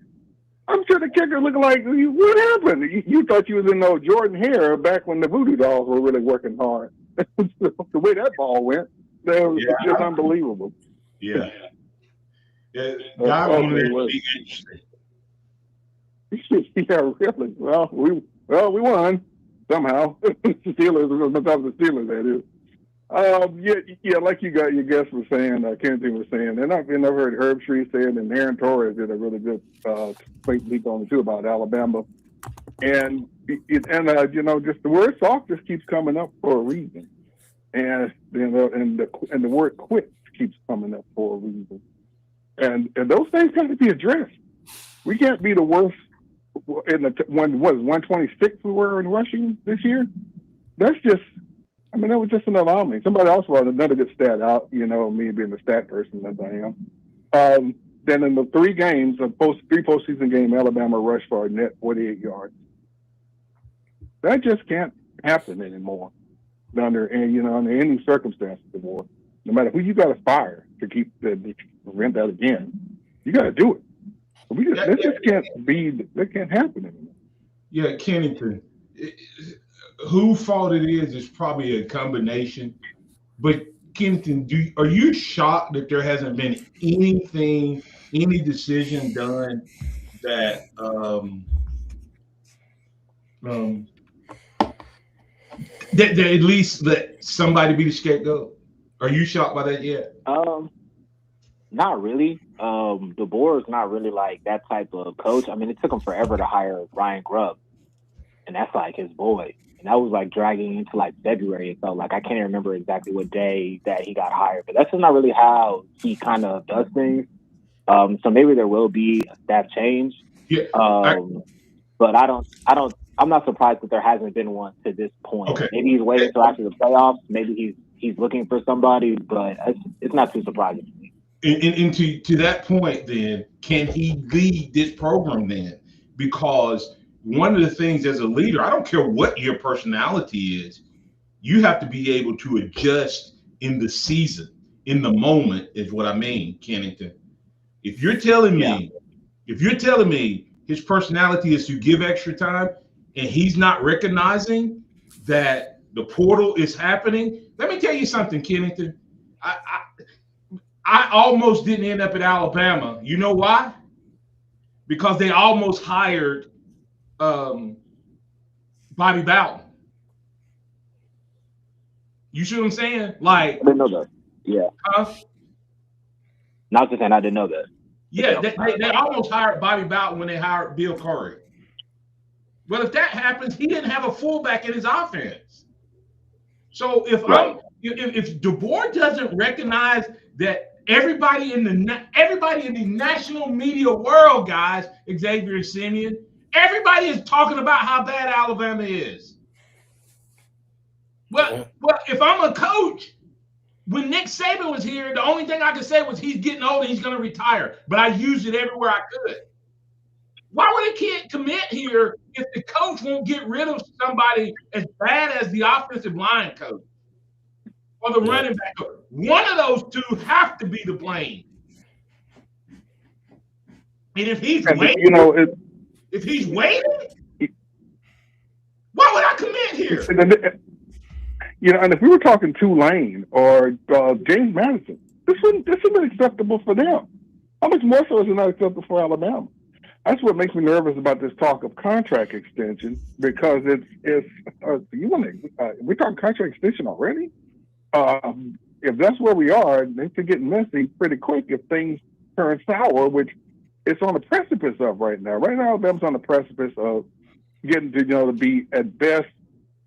I'm sure the kicker looked like, what happened? You thought you was in those Jordan Hare back when the Voodoo Dolls were really working hard. The way that ball went, that was just unbelievable. Yeah. God wanted it to be interesting. Yeah, really. Well, we won somehow. Steelers, the Steelers, that is. Yeah, like your guest was saying, Kennedy was saying, and I've heard Herb Shree saying, and Aaron Torres did a really good week on it too about Alabama, and just the word soft just keeps coming up for a reason, and the word quit keeps coming up for a reason, and those things got to be addressed. We can't be the worst in the 126 we were in rushing this year. That's just. I mean, that was just an anomaly. Somebody else brought another good stat out, me being the stat person as I am. Then in the three postseason game, Alabama rushed for a net 48 yards. That just can't happen anymore under any circumstances anymore. No matter who you got to fire to prevent that again, you got to do it. That just can't happen anymore. Yeah, Kennington. Who fault it is probably a combination. But Kennington, are you shocked that there hasn't been any decision done that that at least let somebody be the scapegoat? Are you shocked by that yet? Not really. DeBoer is not really like that type of coach. I mean, it took him forever to hire Ryan Grubb, and that's like his boy. And that was like dragging into like February. It felt like I can't even remember exactly what day that he got hired, but that's just not really how he kind of does things. So maybe there will be a staff change. Yeah. But I'm not surprised that there hasn't been one to this point. Okay. Maybe he's waiting until after the playoffs. Maybe he's looking for somebody, but it's not too surprising to me. And to that point, then, can he lead this program then? Because one of the things as a leader, I don't care what your personality is, you have to be able to adjust in the season, in the moment, is what I mean, Kennington. If you're telling me his personality is to give extra time and he's not recognizing that the portal is happening, let me tell you something, Kennington. I almost didn't end up at Alabama. You know why? Because they almost hired Bobby Bowden. You see what I'm saying? Like, I didn't know that. Yeah. Huh? Not just saying I didn't know that. Yeah, they almost hired Bobby Bowden when they hired Bill Curry. Well, if that happens, he didn't have a fullback in his offense. So if DeBoer doesn't recognize that everybody in the national media world, guys, Xavier and Simeon, everybody is talking about how bad Alabama is. Well, if I'm a coach, when Nick Saban was here, the only thing I could say was he's getting old and he's going to retire. But I used it everywhere I could. Why would a kid commit here if the coach won't get rid of somebody as bad as the offensive line coach or the running back coach. One of those two have to be the blame. And if he's waiting, why would I commit here? And if we were talking Tulane or James Madison, this isn't acceptable for them. How much more so is it not acceptable for Alabama? That's what makes me nervous about this talk of contract extension, because we're talking contract extension already. If that's where we are, they could get messy pretty quick if things turn sour, which it's on the precipice of right now. Right now, Alabama's on the precipice of getting to be at best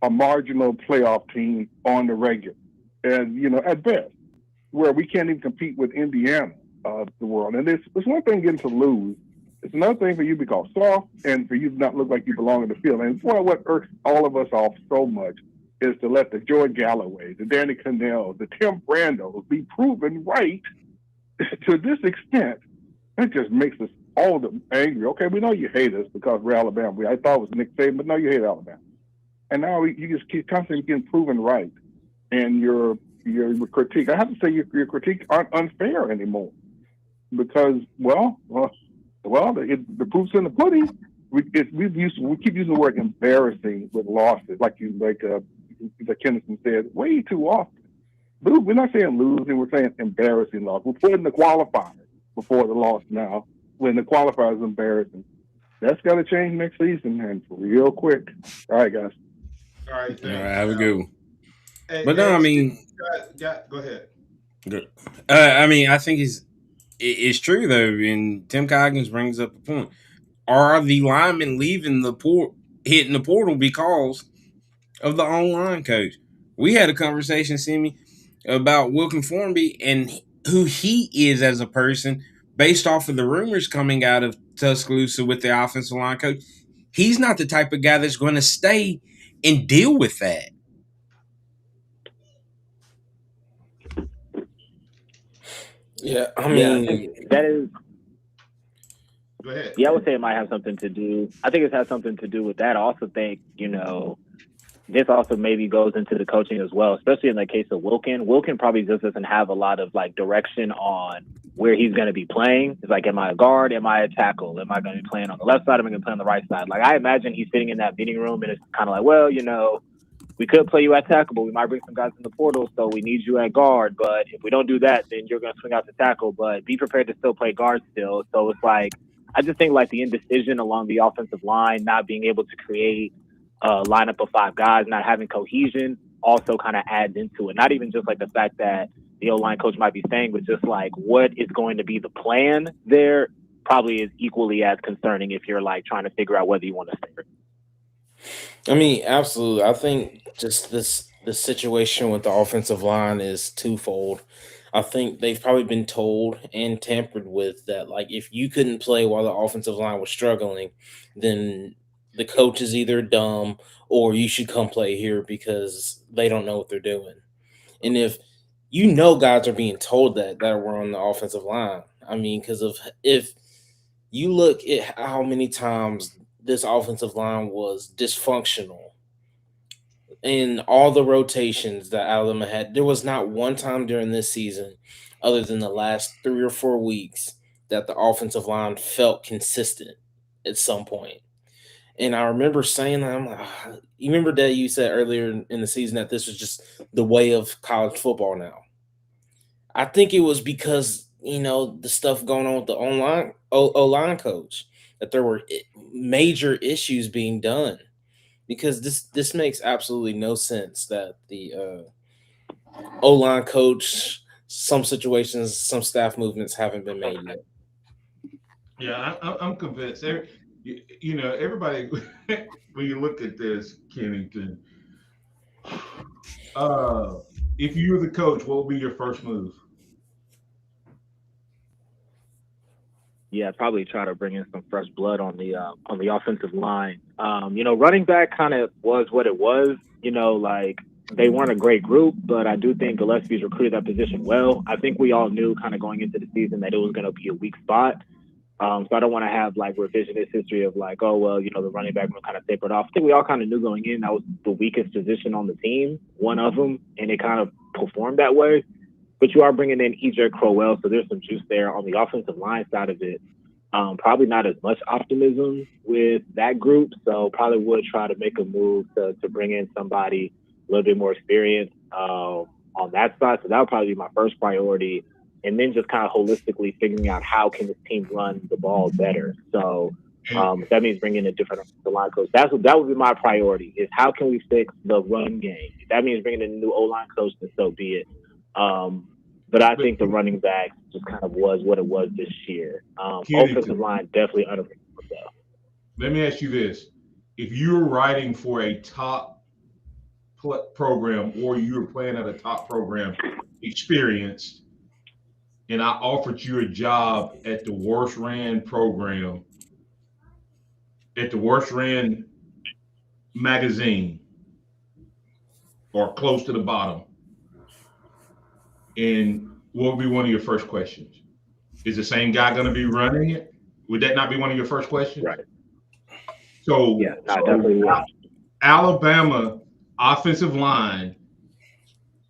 a marginal playoff team on the regular, and at best, where we can't even compete with Indiana of the world. And it's one thing getting to lose. It's another thing for you to be called soft and for you to not look like you belong in the field. And it's one of what irks all of us off so much is to let the Joy Galloway, the Danny Cannell, the Tim Brandos be proven right to this extent. It just makes us all angry. Okay, we know you hate us because we're Alabama. I thought it was Nick Saban, but no, you hate Alabama. And now you just keep constantly getting proven right. And your critique, I have to say your critiques aren't unfair anymore. Because, the proof's in the pudding. We keep using the word embarrassing with losses, like Kennison said, way too often. But we're not saying losing, we're saying embarrassing loss. We're putting the qualifier before the loss now, when the qualifier is embarrassing. That's got to change next season, and real quick. All right, guys. All right, have a good one. Hey, But no, I mean, go ahead. Good. I think it's true though, and Tim Coggins brings up a point. Are the linemen leaving hitting the portal because of the online coach? We had a conversation, Simi, about Wilkin Formby and who he is as a person based off of the rumors coming out of Tuscaloosa with the offensive line coach. He's not the type of guy that's going to stay and deal with that. Yeah, I think that is. Go ahead. Yeah, I would say it might have something to do. I think it has something to do with that. I also think, this also maybe goes into the coaching as well, especially in the case of Wilkin. Wilkin probably just doesn't have a lot of direction on where he's going to be playing. It's like, am I a guard? Am I a tackle? Am I going to be playing on the left side? Am I going to play on the right side? I imagine he's sitting in that meeting room and it's kind of like, well, we could play you at tackle, but we might bring some guys in the portal, so we need you at guard. But if we don't do that, then you're going to swing out to tackle. But be prepared to still play guard still. So it's like, I just think the indecision along the offensive line, not being able to create a lineup of 5 guys, not having cohesion, also kind of adds into it. Not even just the fact that the O-line coach might be saying, but just what is going to be the plan there probably is equally as concerning if you're trying to figure out whether you want to stay. I mean, absolutely. I think just the situation with the offensive line is twofold. I think they've probably been told and tampered with that, if you couldn't play while the offensive line was struggling, then the coach is either dumb or you should come play here because they don't know what they're doing. And if guys are being told that we're on the offensive line, I mean, because if you look at how many times this offensive line was dysfunctional in all the rotations that Alabama had, there was not one time during this season, other than the last 3 or 4 weeks, that the offensive line felt consistent at some point. And I remember saying that, I'm like, you remember that you said earlier in the season that this was just the way of college football now. I think it was because, the stuff going on with the O-line coach, that there were major issues being done. Because this makes absolutely no sense that the O-line coach, some situations, some staff movements haven't been made yet. Yeah, I'm convinced. Everybody, when you look at this, Kennington, if you were the coach, what would be your first move? Yeah, probably try to bring in some fresh blood on the offensive line. Running back kind of was what it was. They weren't a great group, but I do think Gillespie's recruited that position well. I think we all knew kind of going into the season that it was going to be a weak spot. So I don't want to have like revisionist history of like, oh, well, you know, the running back room kind of tapered off. I think we all kind of knew going in that was the weakest position on the team, one of them, and it kind of performed that way. But you are bringing in EJ Crowell, so there's some juice there on the offensive line side of it. Probably not as much optimism with that group, so probably would try to make a move to bring in somebody a little bit more experienced on that side. So that would probably be my first priority. And then just kind of holistically figuring out how can this team run the ball better. So if that means bringing a different line coach, that would be my priority, is how can we fix the run game? If that means bringing in a new O-line coach, then so be it. But I think the running back just kind of was what it was this year. Offensive line definitely underperformed though. Let me ask you this. If you're writing for a top program or you're playing at a top program, experienced, and I offered you a job at the worst ran program, at the worst ran magazine, or close to the bottom, and what would be one of your first questions? Is the same guy going to be running it? Would that not be one of your first questions? Right. So, yeah, definitely. Alabama offensive line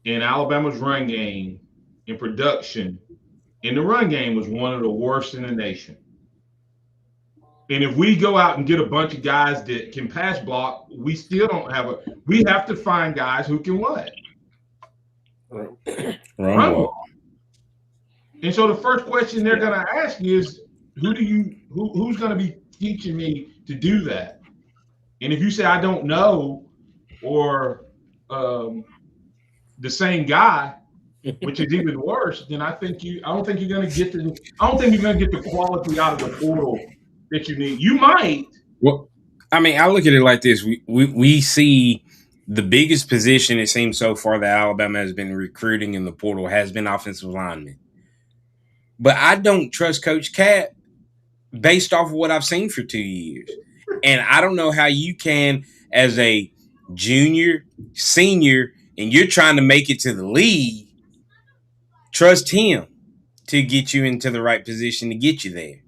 and Alabama's run game in production in the run game was one of the worst in the nation. And if we go out and get a bunch of guys that can pass block, we still don't have we have to find guys who can what? Run block. And so the first question they're going to ask is, who's going to be teaching me to do that? And if you say, I don't know, or the same guy, which is even worse, then I don't think you're going to get the quality out of the portal that you need. You might. Well, I mean, I look at it like this. We see the biggest position, it seems so far, that Alabama has been recruiting in the portal has been offensive linemen. But I don't trust Coach Cat based off of what I've seen for 2 years. And I don't know how you can, as a junior, senior, and you're trying to make it to the league, trust him to get you into the right position to get you there.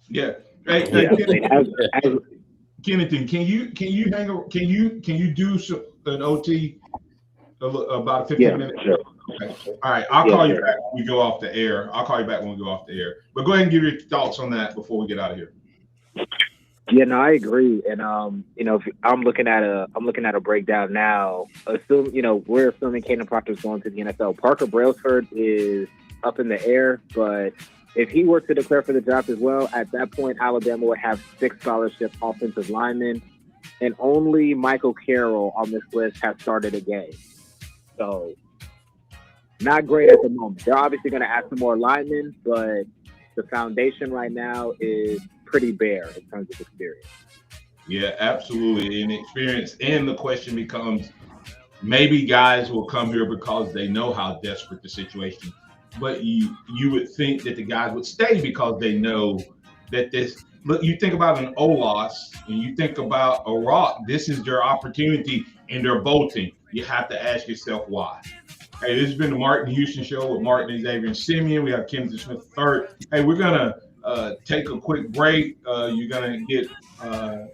Yeah. Hey, Kenneth, can you do an OT about 15 minutes? Sure. Okay. All right, I'll call you back when we go off the air. But go ahead and give your thoughts on that before we get out of here. Yeah, no, I agree. And if I'm looking at a breakdown now. We're assuming Caden Proctor's going to the NFL. Parker Brailsford is up in the air, but if he were to declare for the draft as well, at that point Alabama would have 6 scholarship offensive linemen, and only Michael Carroll on this list has started a game. So not great at the moment. They're obviously going to add some more linemen, but the foundation right now is pretty bare in terms of experience. Yeah, absolutely. And experience. And the question becomes, maybe guys will come here because they know how desperate the situation. But you would think that the guys would stay because they know that look, you think about an Olas and you think about a Rock, this is their opportunity and they're bolting. You have to ask yourself why. Hey, this has been the Martin Houston Show with Martin, Xavier, and Simeon. We have Kenneth Smith III. Hey, we're going to take a quick break. You're going to get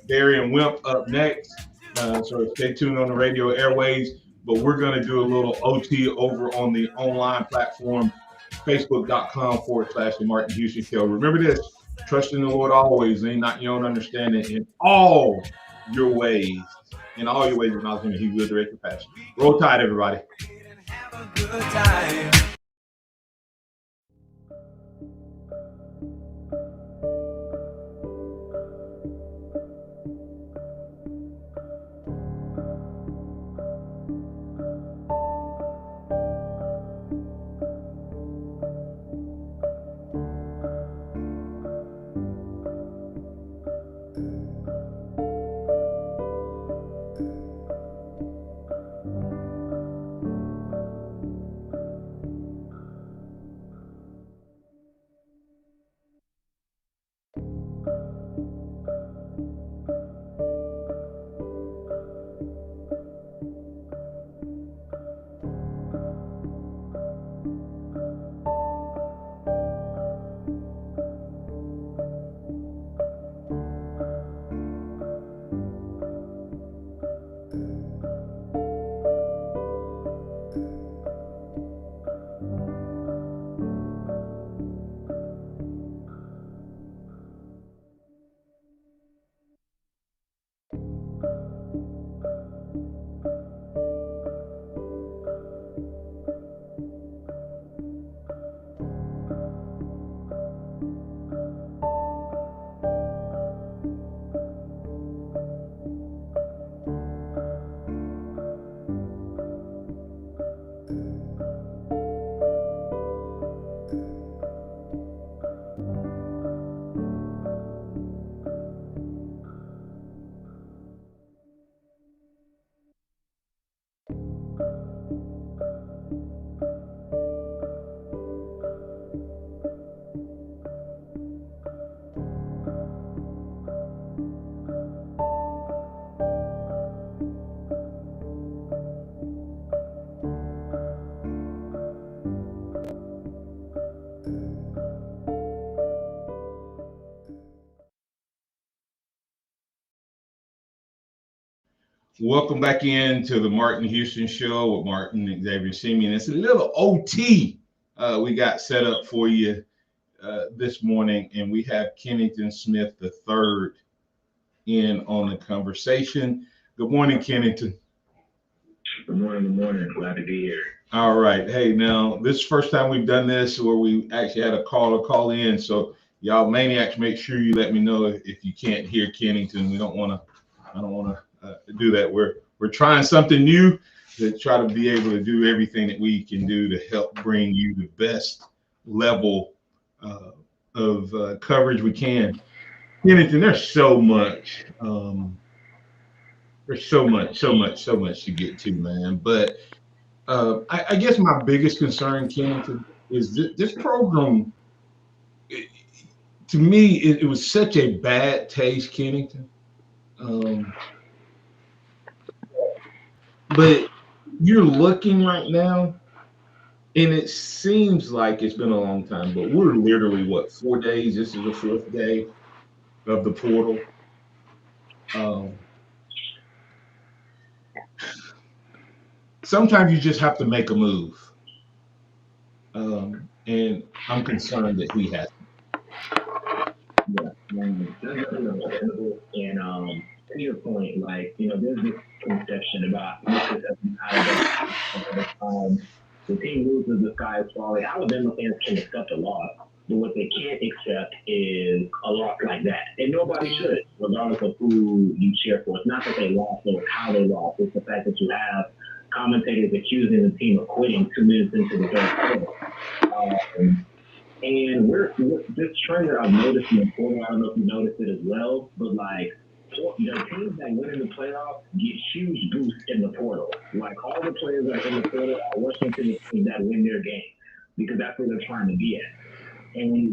Barry and Wimp up next. So stay tuned on the radio airways. But we're going to do a little OT over on the online platform, facebook.com/the Martin Houston Show. Remember this, trust in the Lord always, lean not your own understanding in all your ways. In all your ways, acknowledge him, and he will direct your path. Roll Tide, everybody. Good time. Welcome back in to the Martin Houston Show with Martin and Xavier Simeon. It's a little OT we got set up for you this morning, and we have Kennington Smith III in on the conversation. Good morning, Kennington. Good morning. Good morning. Glad to be here. All right. Hey, now this is the first time we've done this where we actually had a caller call in. So y'all maniacs, make sure you let me know if you can't hear Kennington. I don't want to do that. We're trying something new to try to be able to do everything that we can do to help bring you the best level of coverage we can. Kennington, there's so much. There's so much to get to, man. But I guess my biggest concern, Kennington, is this program. To me, it was such a bad taste, Kennington. But you're looking right now, and it seems like it's been a long time, but we're literally, 4 days? This is the 4th day of the portal. Sometimes you just have to make a move. And I'm concerned that he hasn't. Yeah, that's understandable. And to your point, like, there's this conception about the team loses, the sky is falling. Alabama fans can accept a loss, but what they can't accept is a loss like that. And nobody should, regardless of who you cheer for. It's not that they lost or how they lost. It's the fact that you have commentators accusing the team of quitting 2 minutes into the third quarter. And we're this trend that I've noticed in the portal. I don't know if you noticed it as well, but like, teams that win in the playoffs get huge boosts in the portal. Like, all the players that are in the portal are Washington teams that win their game because that's where they're trying to be at. And when you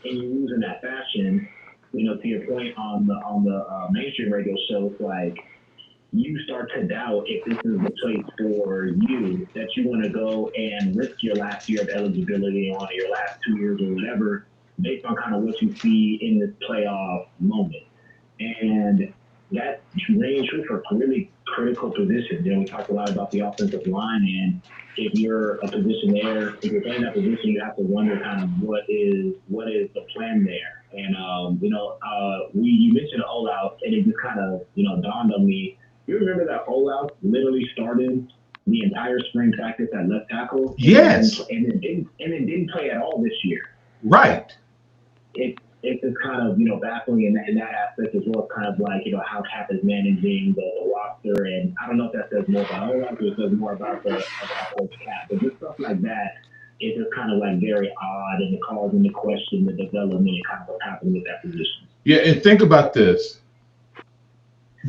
lose in that fashion, to your point on the mainstream radio show, it's like, you start to doubt if this is the place for you, that you want to go and risk your last year of eligibility on your last 2 years or whatever, based on kind of what you see in this playoff moment. And that rings true for really critical positions. We talked a lot about the offensive line, and if you're a position there, if you're playing that position, you have to wonder kind of what is the plan there. And you mentioned Olaus, and it just kind of dawned on me. You remember that Olaus literally started the entire spring practice at left tackle? Yes. And then didn't play at all this year. Right. It's just kind of, baffling in that aspect as well. Kind of like, how Cap is managing the roster. And I don't know if that says more about Olaus or it says more about Coach Cap. But just stuff like that is just kind of like very odd, and it calls into question the development and kind of what happened with that position. Yeah, and think about this.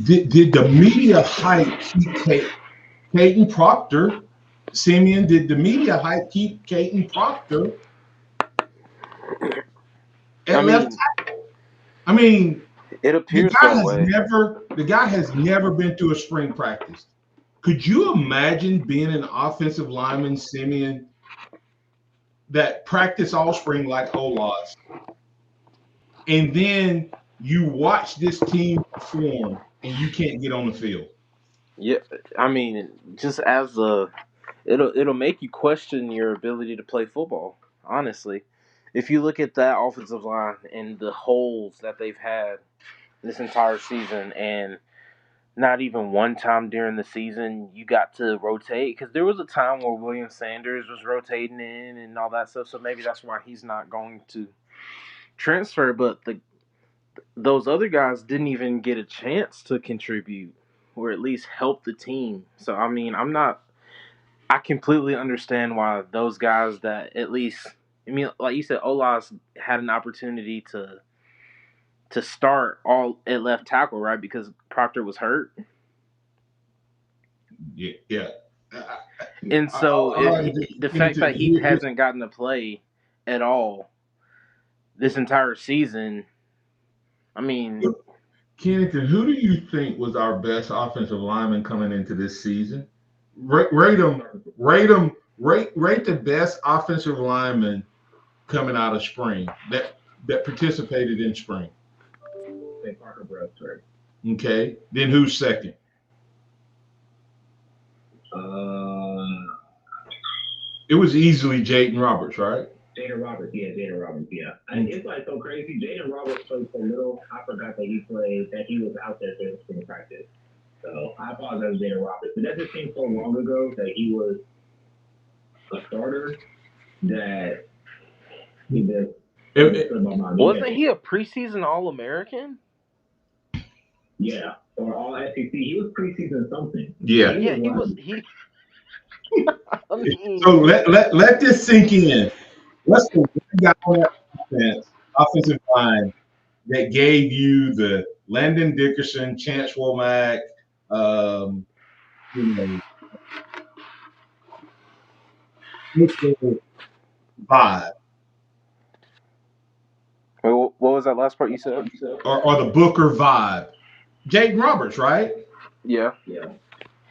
Did the media hype keep Caden Proctor? Simeon, did the media hype keep Caden Proctor at left tackle? I mean, it appears that way. The guy has never been to a spring practice. Could you imagine being an offensive lineman, Simeon, that practice all spring like Olaus, and then you watch this team perform and you can't get on the field? Yeah, I mean, just as it'll make you question your ability to play football, honestly. If you look at that offensive line and the holes that they've had this entire season, and not even one time during the season you got to rotate, because there was a time where William Sanders was rotating in and all that stuff, so maybe that's why he's not going to transfer, but those other guys didn't even get a chance to contribute or at least help the team. So, I mean, I completely understand why those guys that at least, like you said, Olaus had an opportunity to start all at left tackle, right? Because Proctor was hurt. Yeah. And so the fact that he hasn't gotten to play at all this entire season, I mean, Kennington, who do you think was our best offensive lineman coming into this season? Rate the best offensive lineman coming out of spring that participated in spring. Parker Brooks, right? Okay. Then who's second? It was easily Jaden Roberts, right? Jaden Roberts, yeah. And it's like so crazy. Jaden Roberts played so little. I forgot that he was out there during spring practice. So I apologize, Jaden Roberts. But that just seemed so long ago that he was a starter that he just wasn't he a preseason All-American? Yeah, or All SEC. He was preseason something. Yeah. He was. I mean, So let this sink in. What's the one guy on that offensive line that gave you the Landon Dickerson, Chance Womack, vibe? Wait, what was that last part you said? Or the Booker vibe? Jaden Roberts, right? Yeah.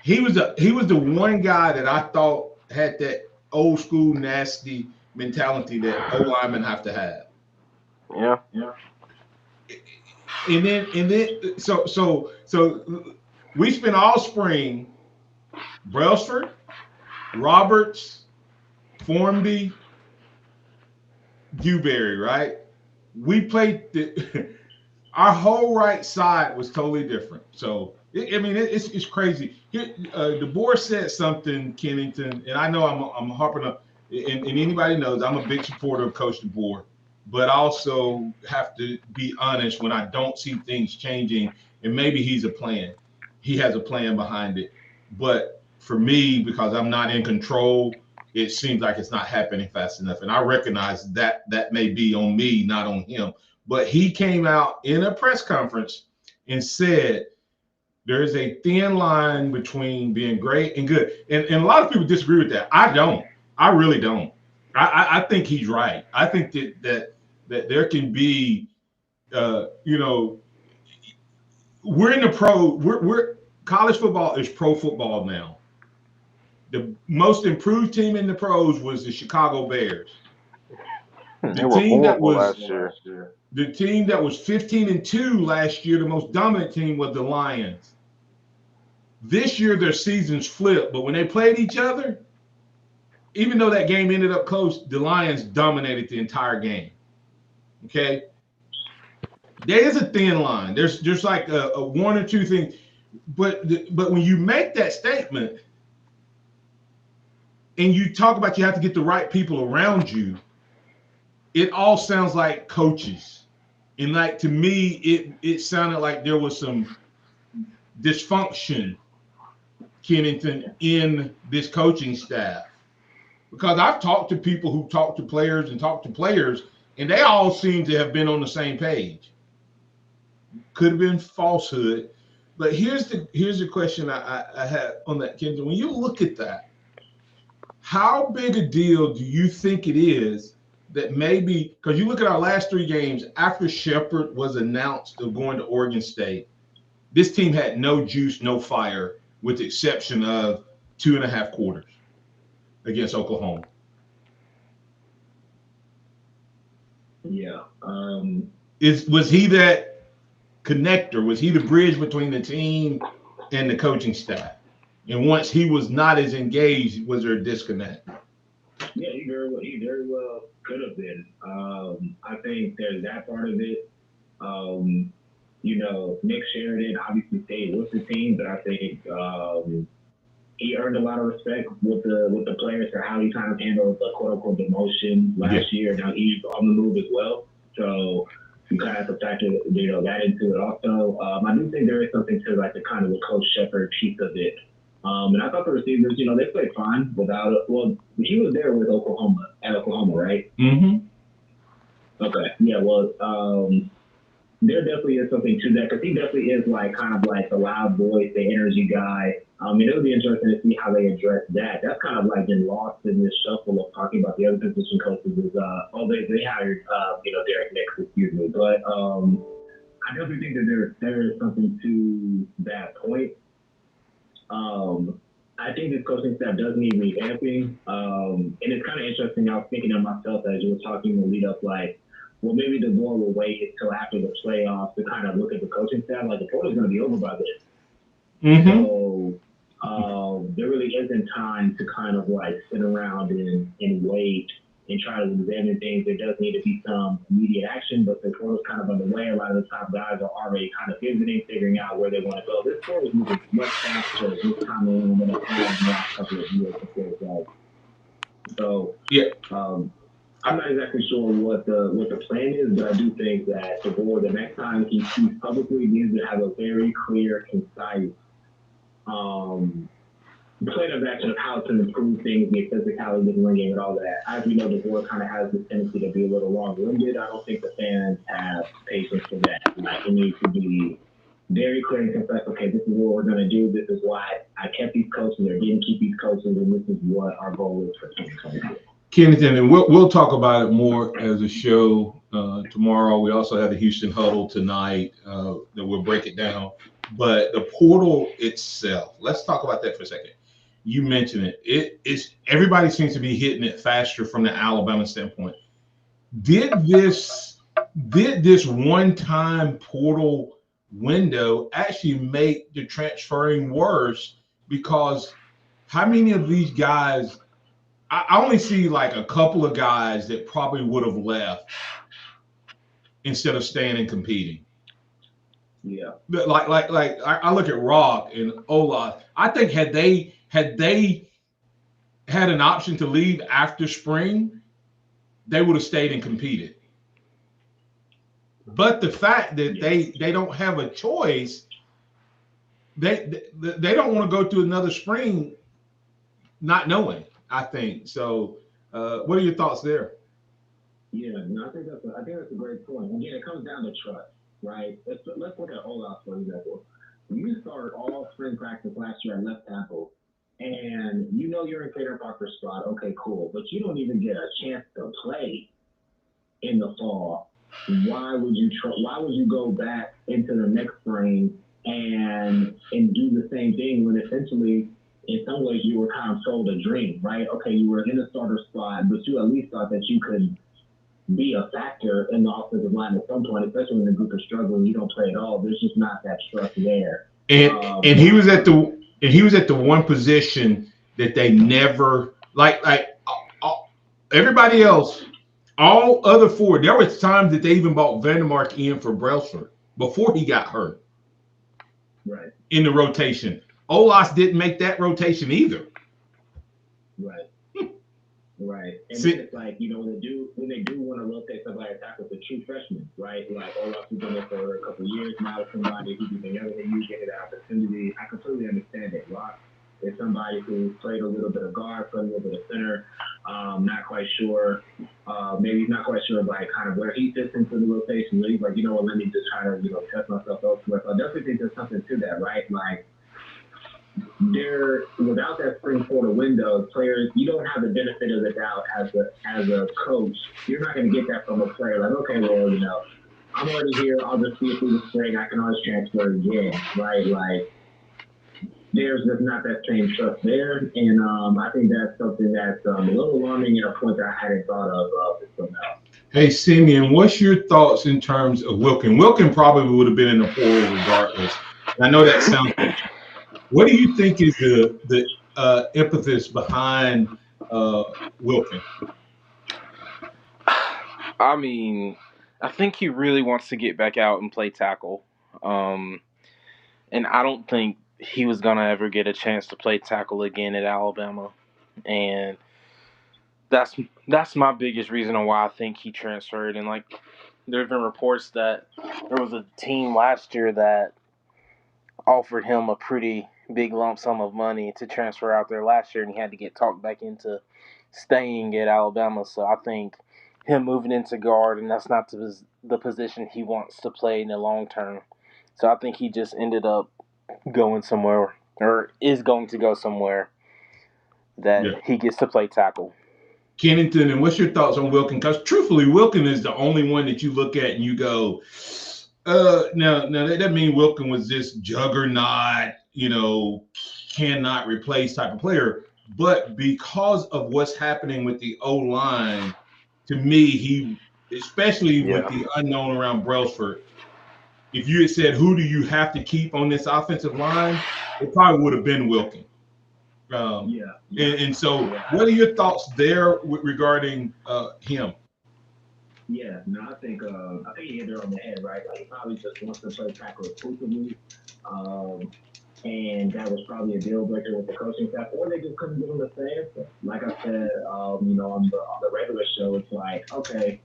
He was the one guy that I thought had that old school nasty mentality that O linemen have to have. Yeah. And then so we spent all spring, Brailsford, Roberts, Formby, Dewberry, right? We played our whole right side was totally different. So it's crazy. Here, DeBoer said something, Kennington, and I know I'm harping up, and anybody knows I'm a big supporter of Coach DeBoer, but I also have to be honest when I don't see things changing, and maybe he has a plan behind it. But for me, because I'm not in control, it seems like it's not happening fast enough. And I recognize that may be on me, not on him. But he came out in a press conference and said there is a thin line between being great and good. And a lot of people disagree with that. I don't. I really don't. I think he's right. I think that there can be, we're in the pro. We're college football is pro football now. The most improved team in the pros was the Chicago Bears. They were horrible last year. The team that was 15-2 last year, the most dominant team, was the Lions. This year, their seasons flipped, but when they played each other, even though that game ended up close, the Lions dominated the entire game. Okay? There is a thin line. There's like a one or two things, but when you make that statement and you talk about you have to get the right people around you, it all sounds like coaches. And like to me, it sounded like there was some dysfunction, Kennington, in this coaching staff. Because I've talked to people who talk to players, and they all seem to have been on the same page. Could have been falsehood. But here's the question I had on that, Kennington. When you look at that, how big a deal do you think it is that maybe, because you look at our last three games after Shepard was announced of going to Oregon State, this team had no juice, no fire, with the exception of 2.5 quarters against Oklahoma. Yeah. Was he that connector? Was he the bridge between the team and the coaching staff? And once he was not as engaged, was there a disconnect? Yeah, he very well could have been. I think there's that part of it. Nick Sheridan obviously stayed with the team, but I think he earned a lot of respect with the players for how he kind of handled the quote unquote demotion last year. Now he's on the move as well, so you kind of have to factor that into it. Also, I do think there is something to like the kind of the Coach Shepard piece of it. And I thought the receivers, they played fine without it. Well, he was there with at Oklahoma, right? Mm-hmm. Okay. Yeah, well, there definitely is something to that because he definitely is like kind of like the loud voice, the energy guy. It'll be interesting to see how they address that. That's kind of like been lost in this shuffle of talking about the other position coaches. They hired Derek Nix, excuse me. But I definitely think that there is something to that point. I think this coaching staff does need revamping. And it's kind of interesting. I was thinking of myself as you were talking in the lead up, like, well, maybe the board will wait until after the playoffs to kind of look at the coaching staff. Like, the portal's going to be over by then. Mm-hmm. So there really isn't time to kind of like sit around and wait and try to examine things. There does need to be some immediate action, but the portal's kind of underway. A lot of the top guys are already kind of pivoting, figuring out where they want to go. This portal is moving much faster this time around than it has in the last couple of years. So yeah, I'm not exactly sure what the plan is, but I do think that the board, the next time he speaks publicly, needs to have a very clear, concise plan of action of how to improve things, the physicality of the ring game and all that. As we know, the board kind of has this tendency to be a little long-winded. I don't think the fans have patience for that. Like, it needs to be very clear and concise. Okay, this is what we're going to do. This is why I kept these coaches, or didn't keep these coaches, and this is what our goal is for 2022. Kenneth, and we'll talk about it more as a show tomorrow. We also have the Houston Huddle tonight that we'll break it down. But the portal itself, let's talk about that for a second. You mentioned it. It's everybody seems to be hitting it faster from the Alabama standpoint. Did this one-time portal window actually make the transferring worse? Because how many of these guys? I only see like a couple of guys that probably would have left instead of staying and competing. Yeah. But like I look at Rock and Olaf. I think had they had an option to leave after spring, they would have stayed and competed. But the fact that they don't have a choice, they don't want to go to another spring not knowing. I think so. What are your thoughts there? Yeah, no, I think that's a great point. Again, it comes down to trust, right? Let's look at Olaf for example. You start all spring practice last year at left tackle, and you know you're in Taylor Parker's spot. Okay, cool, but you don't even get a chance to play in the fall. Why would you go back into the next spring and do the same thing when essentially, in some ways, you were kind of sold a dream, right? Okay, you were in a starter spot, but you at least thought that you could be a factor in the offensive line at some point, especially when the group is struggling. You don't play at all. There's just not that trust there. And he was at the one position that they never like everybody else. All other four, there was times that they even bought Vandermark in for Brailsford before he got hurt. Right. In the rotation. Olas didn't make that rotation either. Right. Right. And then it's like, when they do want to rotate somebody to tackle the true freshmen, right? Like Olas has done it for a couple of years now. Somebody who whenever you get an opportunity, I completely understand it. Rock is somebody who played a little bit of guard, played a little bit of center. Not quite sure. Maybe he's not quite sure like kind of where he fits into the rotation. He's like, let me just try to test myself elsewhere. So I definitely think there's something to that, right? Like without that spring portal window, players, you don't have the benefit of the doubt as a coach. You're not going to get that from a player. Like, okay, well, I'm already here. I'll just see it through the spring. I can always transfer again, right? Like, there's just not that same trust there, and I think that's something that's a little alarming and a point that I hadn't thought of until now. Hey, Simeon, what's your thoughts in terms of Wilkin? Wilkin probably would have been in the portal regardless. I know that sounds. What do you think is the impetus behind Wilkin? I mean, I think he really wants to get back out and play tackle, and I don't think he was gonna ever get a chance to play tackle again at Alabama, and that's my biggest reason on why I think he transferred. And like, there's been reports that there was a team last year that offered him a pretty big lump sum of money to transfer out there last year, and he had to get talked back into staying at Alabama. So I think him moving into guard, and that's not the position he wants to play in the long term. So I think he just ended up going somewhere, or is going to go somewhere that he gets to play tackle. Kennington, and what's your thoughts on Wilkin? Because truthfully, Wilkin is the only one that you look at and you go, now that means Wilkin was this juggernaut, cannot replace type of player. But because of what's happening with the O-line, to me, he, especially with the unknown around Brailsford, if you had said, who do you have to keep on this offensive line, it probably would have been Wilkin. And so, what are your thoughts there regarding him? Yeah, no, I think he hit it on the head, right? Like he probably just wants to play tackle exclusively, and that was probably a deal breaker with the coaching staff, or they just couldn't give him the answer. Like I said, on the regular show, it's like, okay,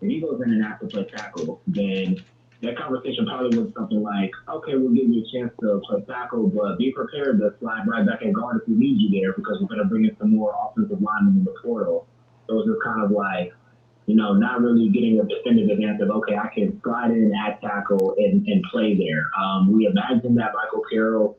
if he goes in and has to play tackle, then that conversation probably was something like, okay, we'll give you a chance to play tackle, but be prepared to slide right back in guard if we need you there because we're going to bring in some more offensive linemen in the portal. So it's just kind of like, not really getting a definitive answer of, okay, I can slide in at tackle and play there. We imagine that Michael Carroll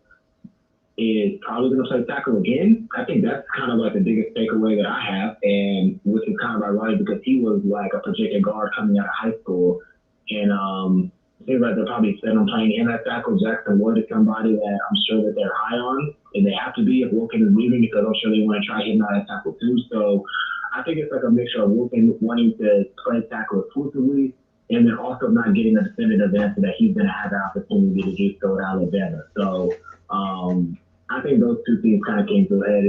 is probably going to play tackle again. I think that's kind of like the biggest takeaway that I have, and which is kind of ironic because he was like a projected guard coming out of high school. And it seems like they're probably set on playing in at tackle. Jackson Wood is somebody that I'm sure that they're high on, and they have to be if Wilkin is leaving because I'm sure they want to try him out at tackle too. So I think it's like a mixture of Wilkin wanting to play tackle exclusively and then also not getting a definitive answer that he's going to have the opportunity to do so at Alabama. So I think those two things kind of came to a head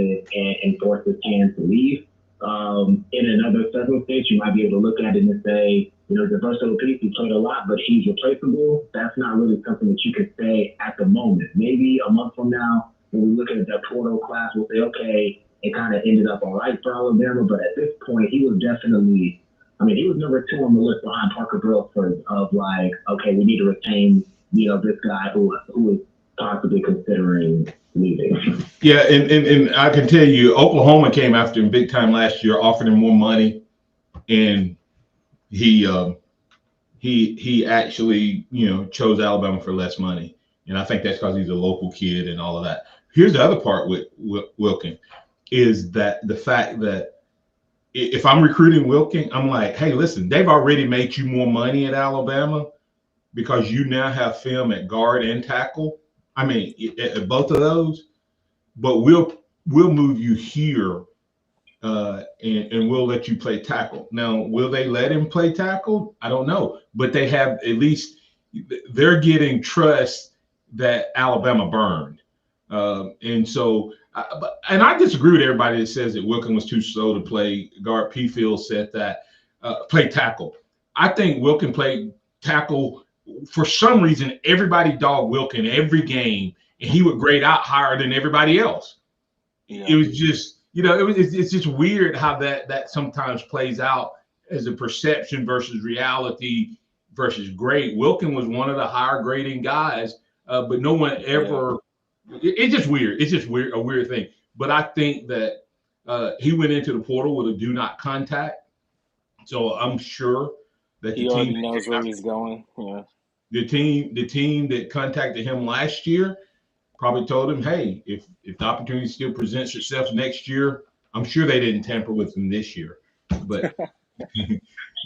and forced his hand to leave. In another circumstance, you might be able to look at it and say, he's a versatile piece. He played a lot, but he's replaceable. That's not really something that you could say at the moment. Maybe a month from now, when we look at that portal class, we'll say, okay, it kind of ended up all right for Alabama. But at this point, he was definitely, he was number 2 on the list behind Parker Brailsford of like, okay, we need to retain, this guy who is possibly considering leaving. Yeah, and I can tell you, Oklahoma came after him big time last year, offered him more money, and he actually chose Alabama for less money, and I think that's because he's a local kid and all of that. Here's the other part with Wilkin is that the fact that if I'm recruiting Wilkin, I'm like, hey, listen, they've already made you more money at Alabama because you now have film at guard and tackle. At both of those, but we'll move you here and we'll let you play tackle. Now, will they let him play tackle? I don't know, but they have at least they're getting trust that Alabama burned. And so, I disagree with everybody that says that Wilkin was too slow to play guard. P. Field said that play tackle. I think Wilkin played tackle. For some reason, everybody dogged Wilkin every game, and he would grade out higher than everybody else. Yeah. It was just, it's just weird how that sometimes plays out as a perception versus reality versus grade. Wilkin was one of the higher grading guys, but no one ever. Yeah. It's just weird. It's just a weird thing. But I think that he went into the portal with a do not contact, so I'm sure that he already knows where he's going. Yeah. The team that contacted him last year probably told him, hey, if the opportunity still presents itself next year, I'm sure they didn't tamper with him this year. But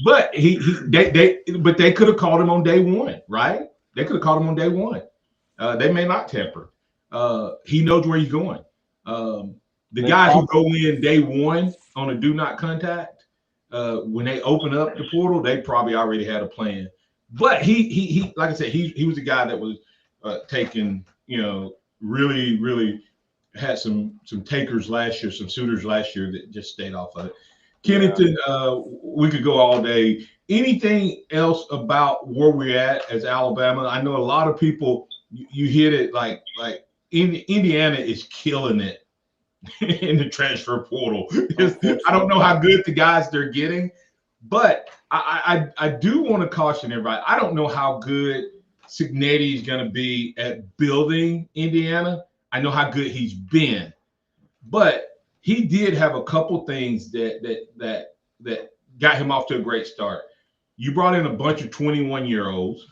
but they could have called him on day one, right? They could have called him on day one. They may not tamper. He knows where he's going. The guys who go in day one on a do not contact, when they open up the portal, they probably already had a plan. But he like I said, he was a guy that was taking, really, really had some takers last year, some suitors last year that just stayed off of it. Kennington, we could go all day. Anything else about where we're at as Alabama? I know a lot of people, you hit it like Indiana is killing it in the transfer portal. I don't know how good the guys they're getting, but I do want to caution everybody. I don't know how good Cignetti is going to be at building Indiana. I know how good he's been, but he did have a couple things that got him off to a great start. You brought in a bunch of 21-year-olds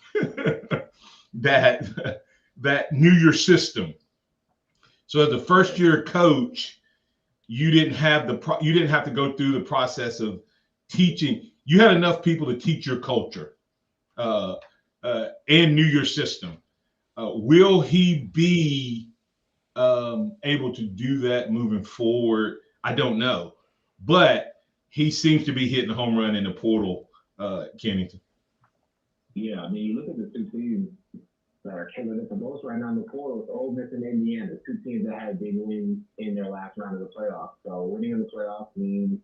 that knew your system. So as a first-year coach, you didn't have to go through the process of teaching. You had enough people to teach your culture and knew your system. Will he be able to do that moving forward? I don't know, but he seems to be hitting a home run in the portal, Kennington. Yeah, you look at the two teams. that are killing it the most right now in the portal is Ole Miss and Indiana, two teams that had big wins in their last round of the playoffs. So winning in the playoffs means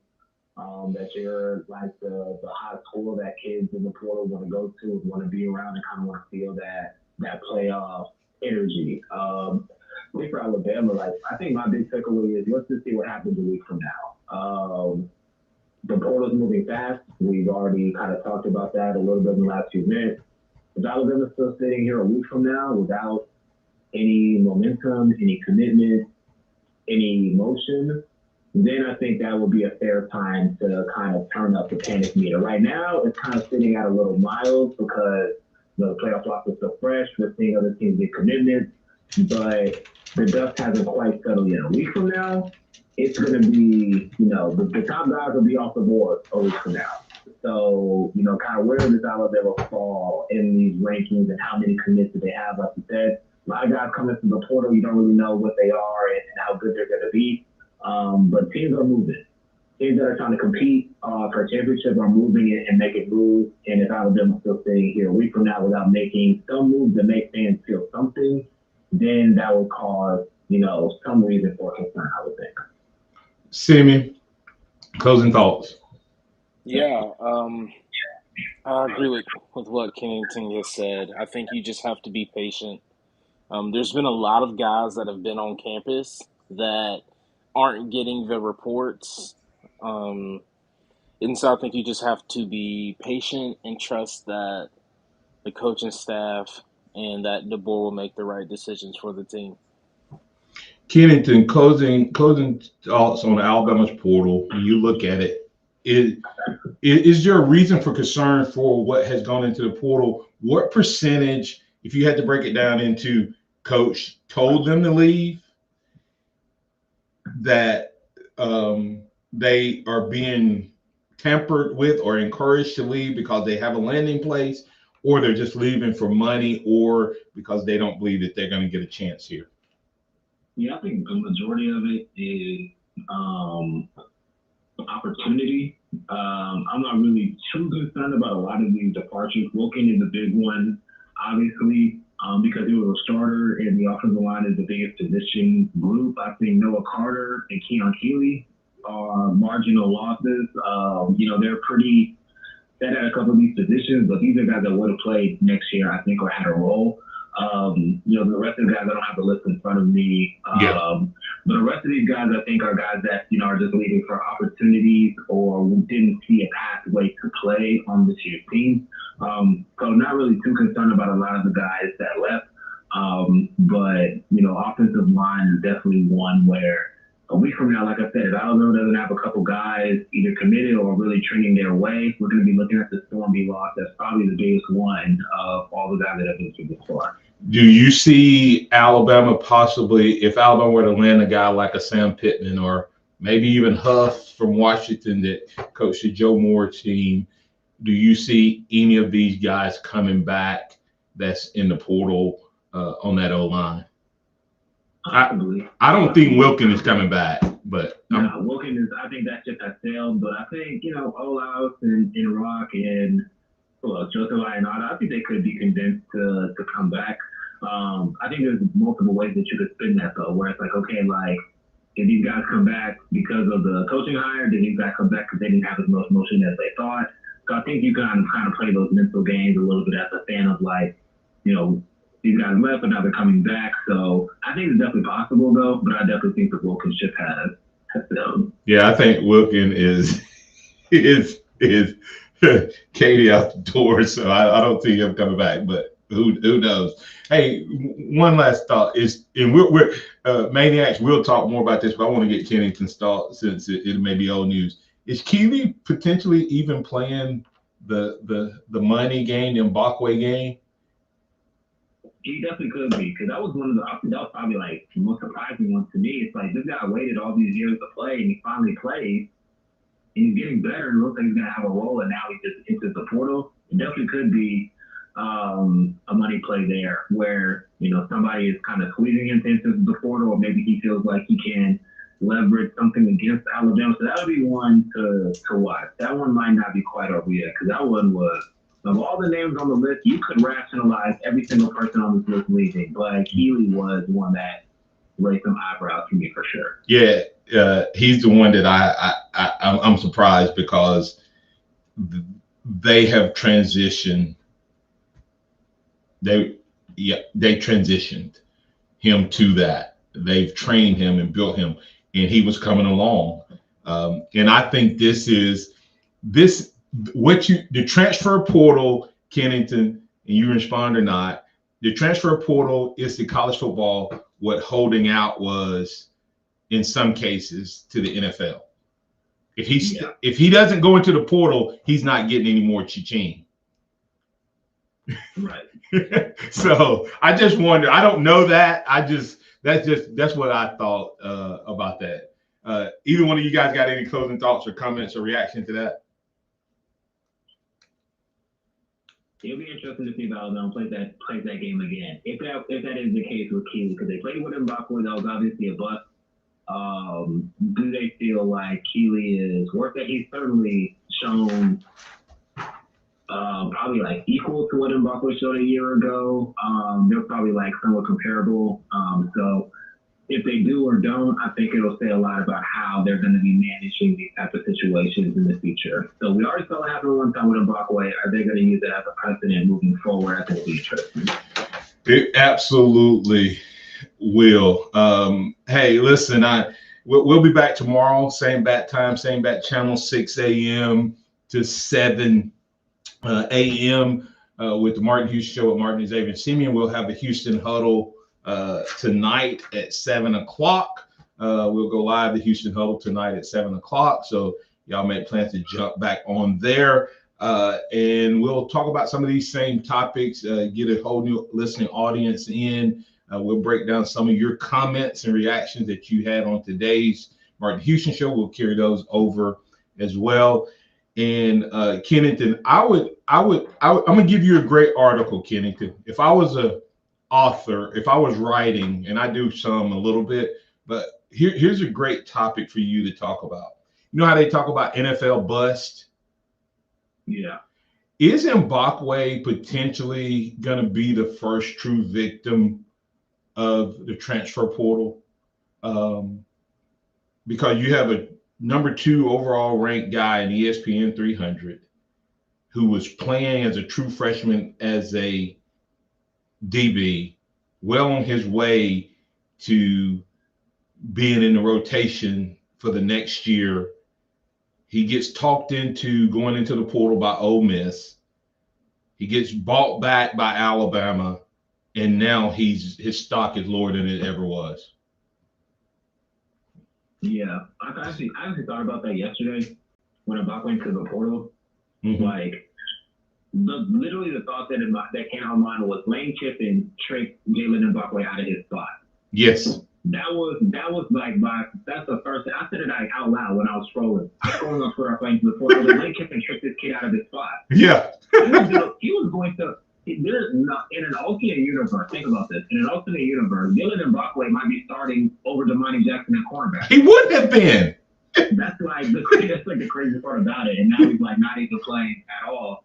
that you're like the high school that kids in the portal want to go to, want to be around, and kind of want to feel that playoff energy. I think for Alabama, like I think my big takeaway is let's just see what happens a week from now. The portal's moving fast. We've already kind of talked about that a little bit in the last few minutes. If Alabama's still sitting here a week from now without any momentum, any commitment, any emotion, then I think that would be a fair time to kind of turn up the panic meter. Right now, it's kind of sitting at a little mild because the playoff loss is so fresh. We're seeing other teams get commitments, but the dust hasn't quite settled yet. A week from now, it's going to be, the top guys will be off the board a week from now. So, kind of where does Alabama fall in these rankings and how many commits do they have? Like you said, a lot of guys coming from the portal, you don't really know what they are and how good they're going to be. But teams are moving. Teams that are trying to compete for a championship are moving it and making moves. And if Alabama's still sitting here a week from now without making some moves that make fans feel something, then that will cause, some reason for concern, I would think. Simeon, closing thoughts. Yeah, I agree with what Kennington just said. I think you just have to be patient. There's been a lot of guys that have been on campus that aren't getting the reports. And so I think you just have to be patient and trust that the coaching staff and that the board will make the right decisions for the team. Kennington, closing thoughts on Alabama's portal. When you look at it, is there a reason for concern for what has gone into the portal? What percentage, if you had to break it down into coach told them to leave, that they are being tampered with or encouraged to leave because they have a landing place, or they're just leaving for money, or because they don't believe that they're going to get a chance here? Yeah, I think the majority of it is opportunity. I'm not really too concerned about a lot of these departures. Wilkin is a big one, obviously, because he was a starter and the offensive line is the biggest position group. I think Noah Carter and Keon Keeley are marginal losses. They're pretty set at a couple of these positions, but these are guys that would have played next year, I think, or had a role. The rest of the guys, I don't have the list in front of me. But the rest of these guys, I think, are guys that, are just leaving for opportunities or didn't see a pathway to play on this year's team. So not really too concerned about a lot of the guys that left. But offensive line is definitely one where a week from now, like I said, if Alabama doesn't have a couple guys either committed or really trending their way, we're going to be looking at the Stormy loss. That's probably the biggest one of all the guys that have been through before. Do you see Alabama possibly, if Alabama were to land a guy like a Sam Pittman or maybe even Huff from Washington that coached the Joe Moore team, do you see any of these guys coming back that's in the portal on that O-line? I don't think Wilkin is coming back, but Wilkin is. I think that ship has sailed. But I think Olaus and Rock and Joseph Ionata, I think they could be convinced to come back. I think there's multiple ways that you could spin that though, where it's like, okay, like if these guys come back because of the coaching hire, did these guys come back because they didn't have as much motion as they thought? So I think you kind of play those mental games a little bit as a fan of like, these guys left, but now they're coming back. So I think it's definitely possible, though. But I definitely think the Wilkin ship has failed. Yeah, I think Wilkin is Katie out the door. So I don't see him coming back. But who knows? Hey, one last thought is, and we're Maniacs. We'll talk more about this, but I want to get Kennington's thought since it may be old news. Is Keeley potentially even playing the money game, the Mbakwe game? He definitely could be, because that was that was probably like the most surprising one to me. It's like this guy waited all these years to play, and he finally plays, and he's getting better, and looks like he's gonna have a role, and now he just enters the portal. It definitely could be a money play there, where somebody is kind of squeezing him into the portal, or maybe he feels like he can leverage something against Alabama. So that would be one to watch. That one might not be quite over yet, because that one was Of all the names on the list, you could rationalize every single person on this list leaving, but Keely was one that raised some eyebrows for me for sure. Yeah, he's the one that I'm surprised because they have transitioned. They transitioned him to that. They've trained him and built him, and he was coming along. And I think the transfer portal, Kennington, and you respond or not, the transfer portal is the college football what holding out was in some cases to the NFL. If he doesn't go into the portal, he's not getting any more cha-ching. Right. So I just wonder. I don't know that. That's what I thought about that. Either one of you guys got any closing thoughts or comments or reaction to that? It'll be interesting to see if Alabama plays that game again. If that is the case with Keely, because they played with him Bakwa, that was obviously a bust. Do they feel like Keely is worth it? He's certainly shown probably like equal to what Mbakwe showed a year ago. They're probably like somewhat comparable. So if they do or don't, I think it'll say a lot about how they're going to be managing these type of situations in the future. So we already saw it happen one time with Mbakwe. Are they going to use it as a precedent moving forward? I think it'll be interesting. It absolutely will. Hey, listen, we'll be back tomorrow, same bat time, same bat channel, 6 a.m. to 7 a.m. With the Martin Houston Show with Martin and Xavier Simeon. We'll have the Houston Huddle tonight at 7 o'clock. We'll go live the Houston Huddle tonight at 7 o'clock. So y'all make plans to jump back on there. And we'll talk about some of these same topics, get a whole new listening audience in. We'll break down some of your comments and reactions that you had on today's Martin Houston Show. We'll carry those over as well. And Kennington, I'm gonna give you a great article, Kennington. If I was an author, if I was writing, and I do some a little bit, but here's a great topic for you to talk about. You know how they talk about NFL bust? Yeah. Is Mbakwe potentially gonna be the first true victim of the transfer portal? Because you have a number 2 overall ranked guy in ESPN 300 who was playing as a true freshman as a DB, well on his way to being in the rotation for the next year. He gets talked into going into the portal by Ole Miss. He gets bought back by Alabama, and now his stock is lower than it ever was. Yeah, I actually thought about that yesterday when I went to the portal. Mm-hmm. Like, literally the thought that came out of mind was Lane Kiffin tricked Jalen Mbakwe out of his spot. Yes. That was like that's the first thing. I said it like out loud when I was scrolling. I was scrolling on Twitter playing to the portal. Lane Kiffin tricked this kid out of his spot. Yeah. He was going to. There's not in an alternate universe. Think about this. In an alternate universe, Dylan Mbakwe might be starting over Damani Jackson at cornerback. He would have been. That's like the crazy part about it. And now he's like not even playing at all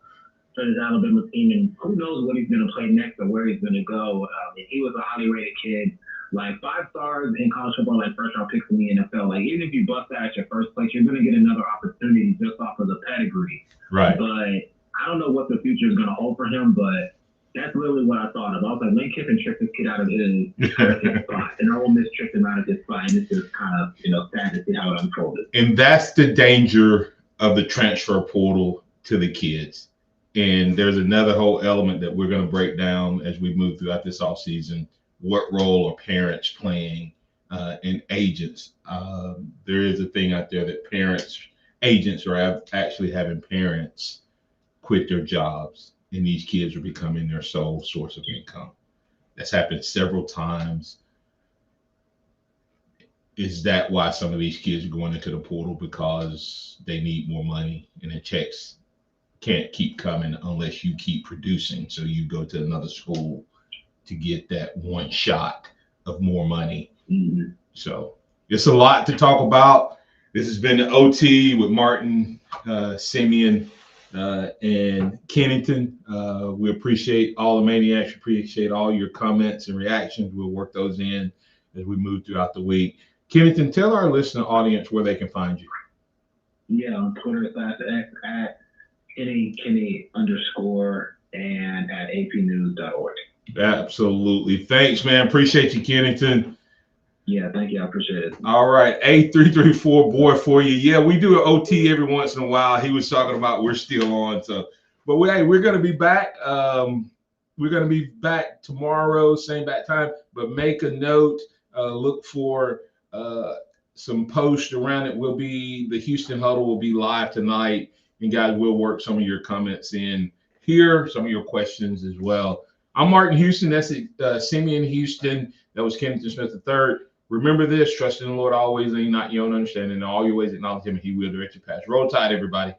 for his Alabama team. And who knows what he's going to play next or where he's going to go. He was a highly rated kid, like 5 stars in college football, like first round picks in the NFL. Like even if you bust that at your first place, you're going to get another opportunity just off of the pedigree. Right. But I don't know what the future is going to hold for him, but that's literally what I thought of. I was like, Lane Kiffin tricked this kid out of his spot, and Ole Miss tricked him out of his spot, and it's just kind of, sad to see how it unfolded. And that's the danger of the transfer portal to the kids. And there's another whole element that we're going to break down as we move throughout this offseason. What role are parents playing and agents? There is a thing out there that agents are actually having parents quit their jobs, and these kids are becoming their sole source of income. That's happened several times. Is that why some of these kids are going into the portal? Because they need more money, and the checks can't keep coming unless you keep producing. So you go to another school to get that one shot of more money. Mm-hmm. So it's a lot to talk about. This has been the OT with Martin, Simeon, and Kennington. We appreciate all the Maniacs. Appreciate all your comments and reactions. We'll work those in as we move throughout the week. Kennington, tell our listener audience where they can find you. Yeah, on Twitter at Kenny _, and at apnews.org. Absolutely. Thanks, man. Appreciate you, Kennington. Yeah, thank you. I appreciate it. All right. A334 boy for you. Yeah, we do an OT every once in a while. He was talking about we're still on. So, but we're going to be back. We're going to be back tomorrow, same bat time. But make a note. Look for some posts around it. The Houston Huddle will be live tonight. And guys, we'll work some of your comments in here, some of your questions as well. I'm Martin Houston. That's Simeon Houston. That was Kennington Smith III. Remember this, trust in the Lord always, lean not your own understanding. In all your ways acknowledge him, and he will direct your path. Roll Tide, everybody.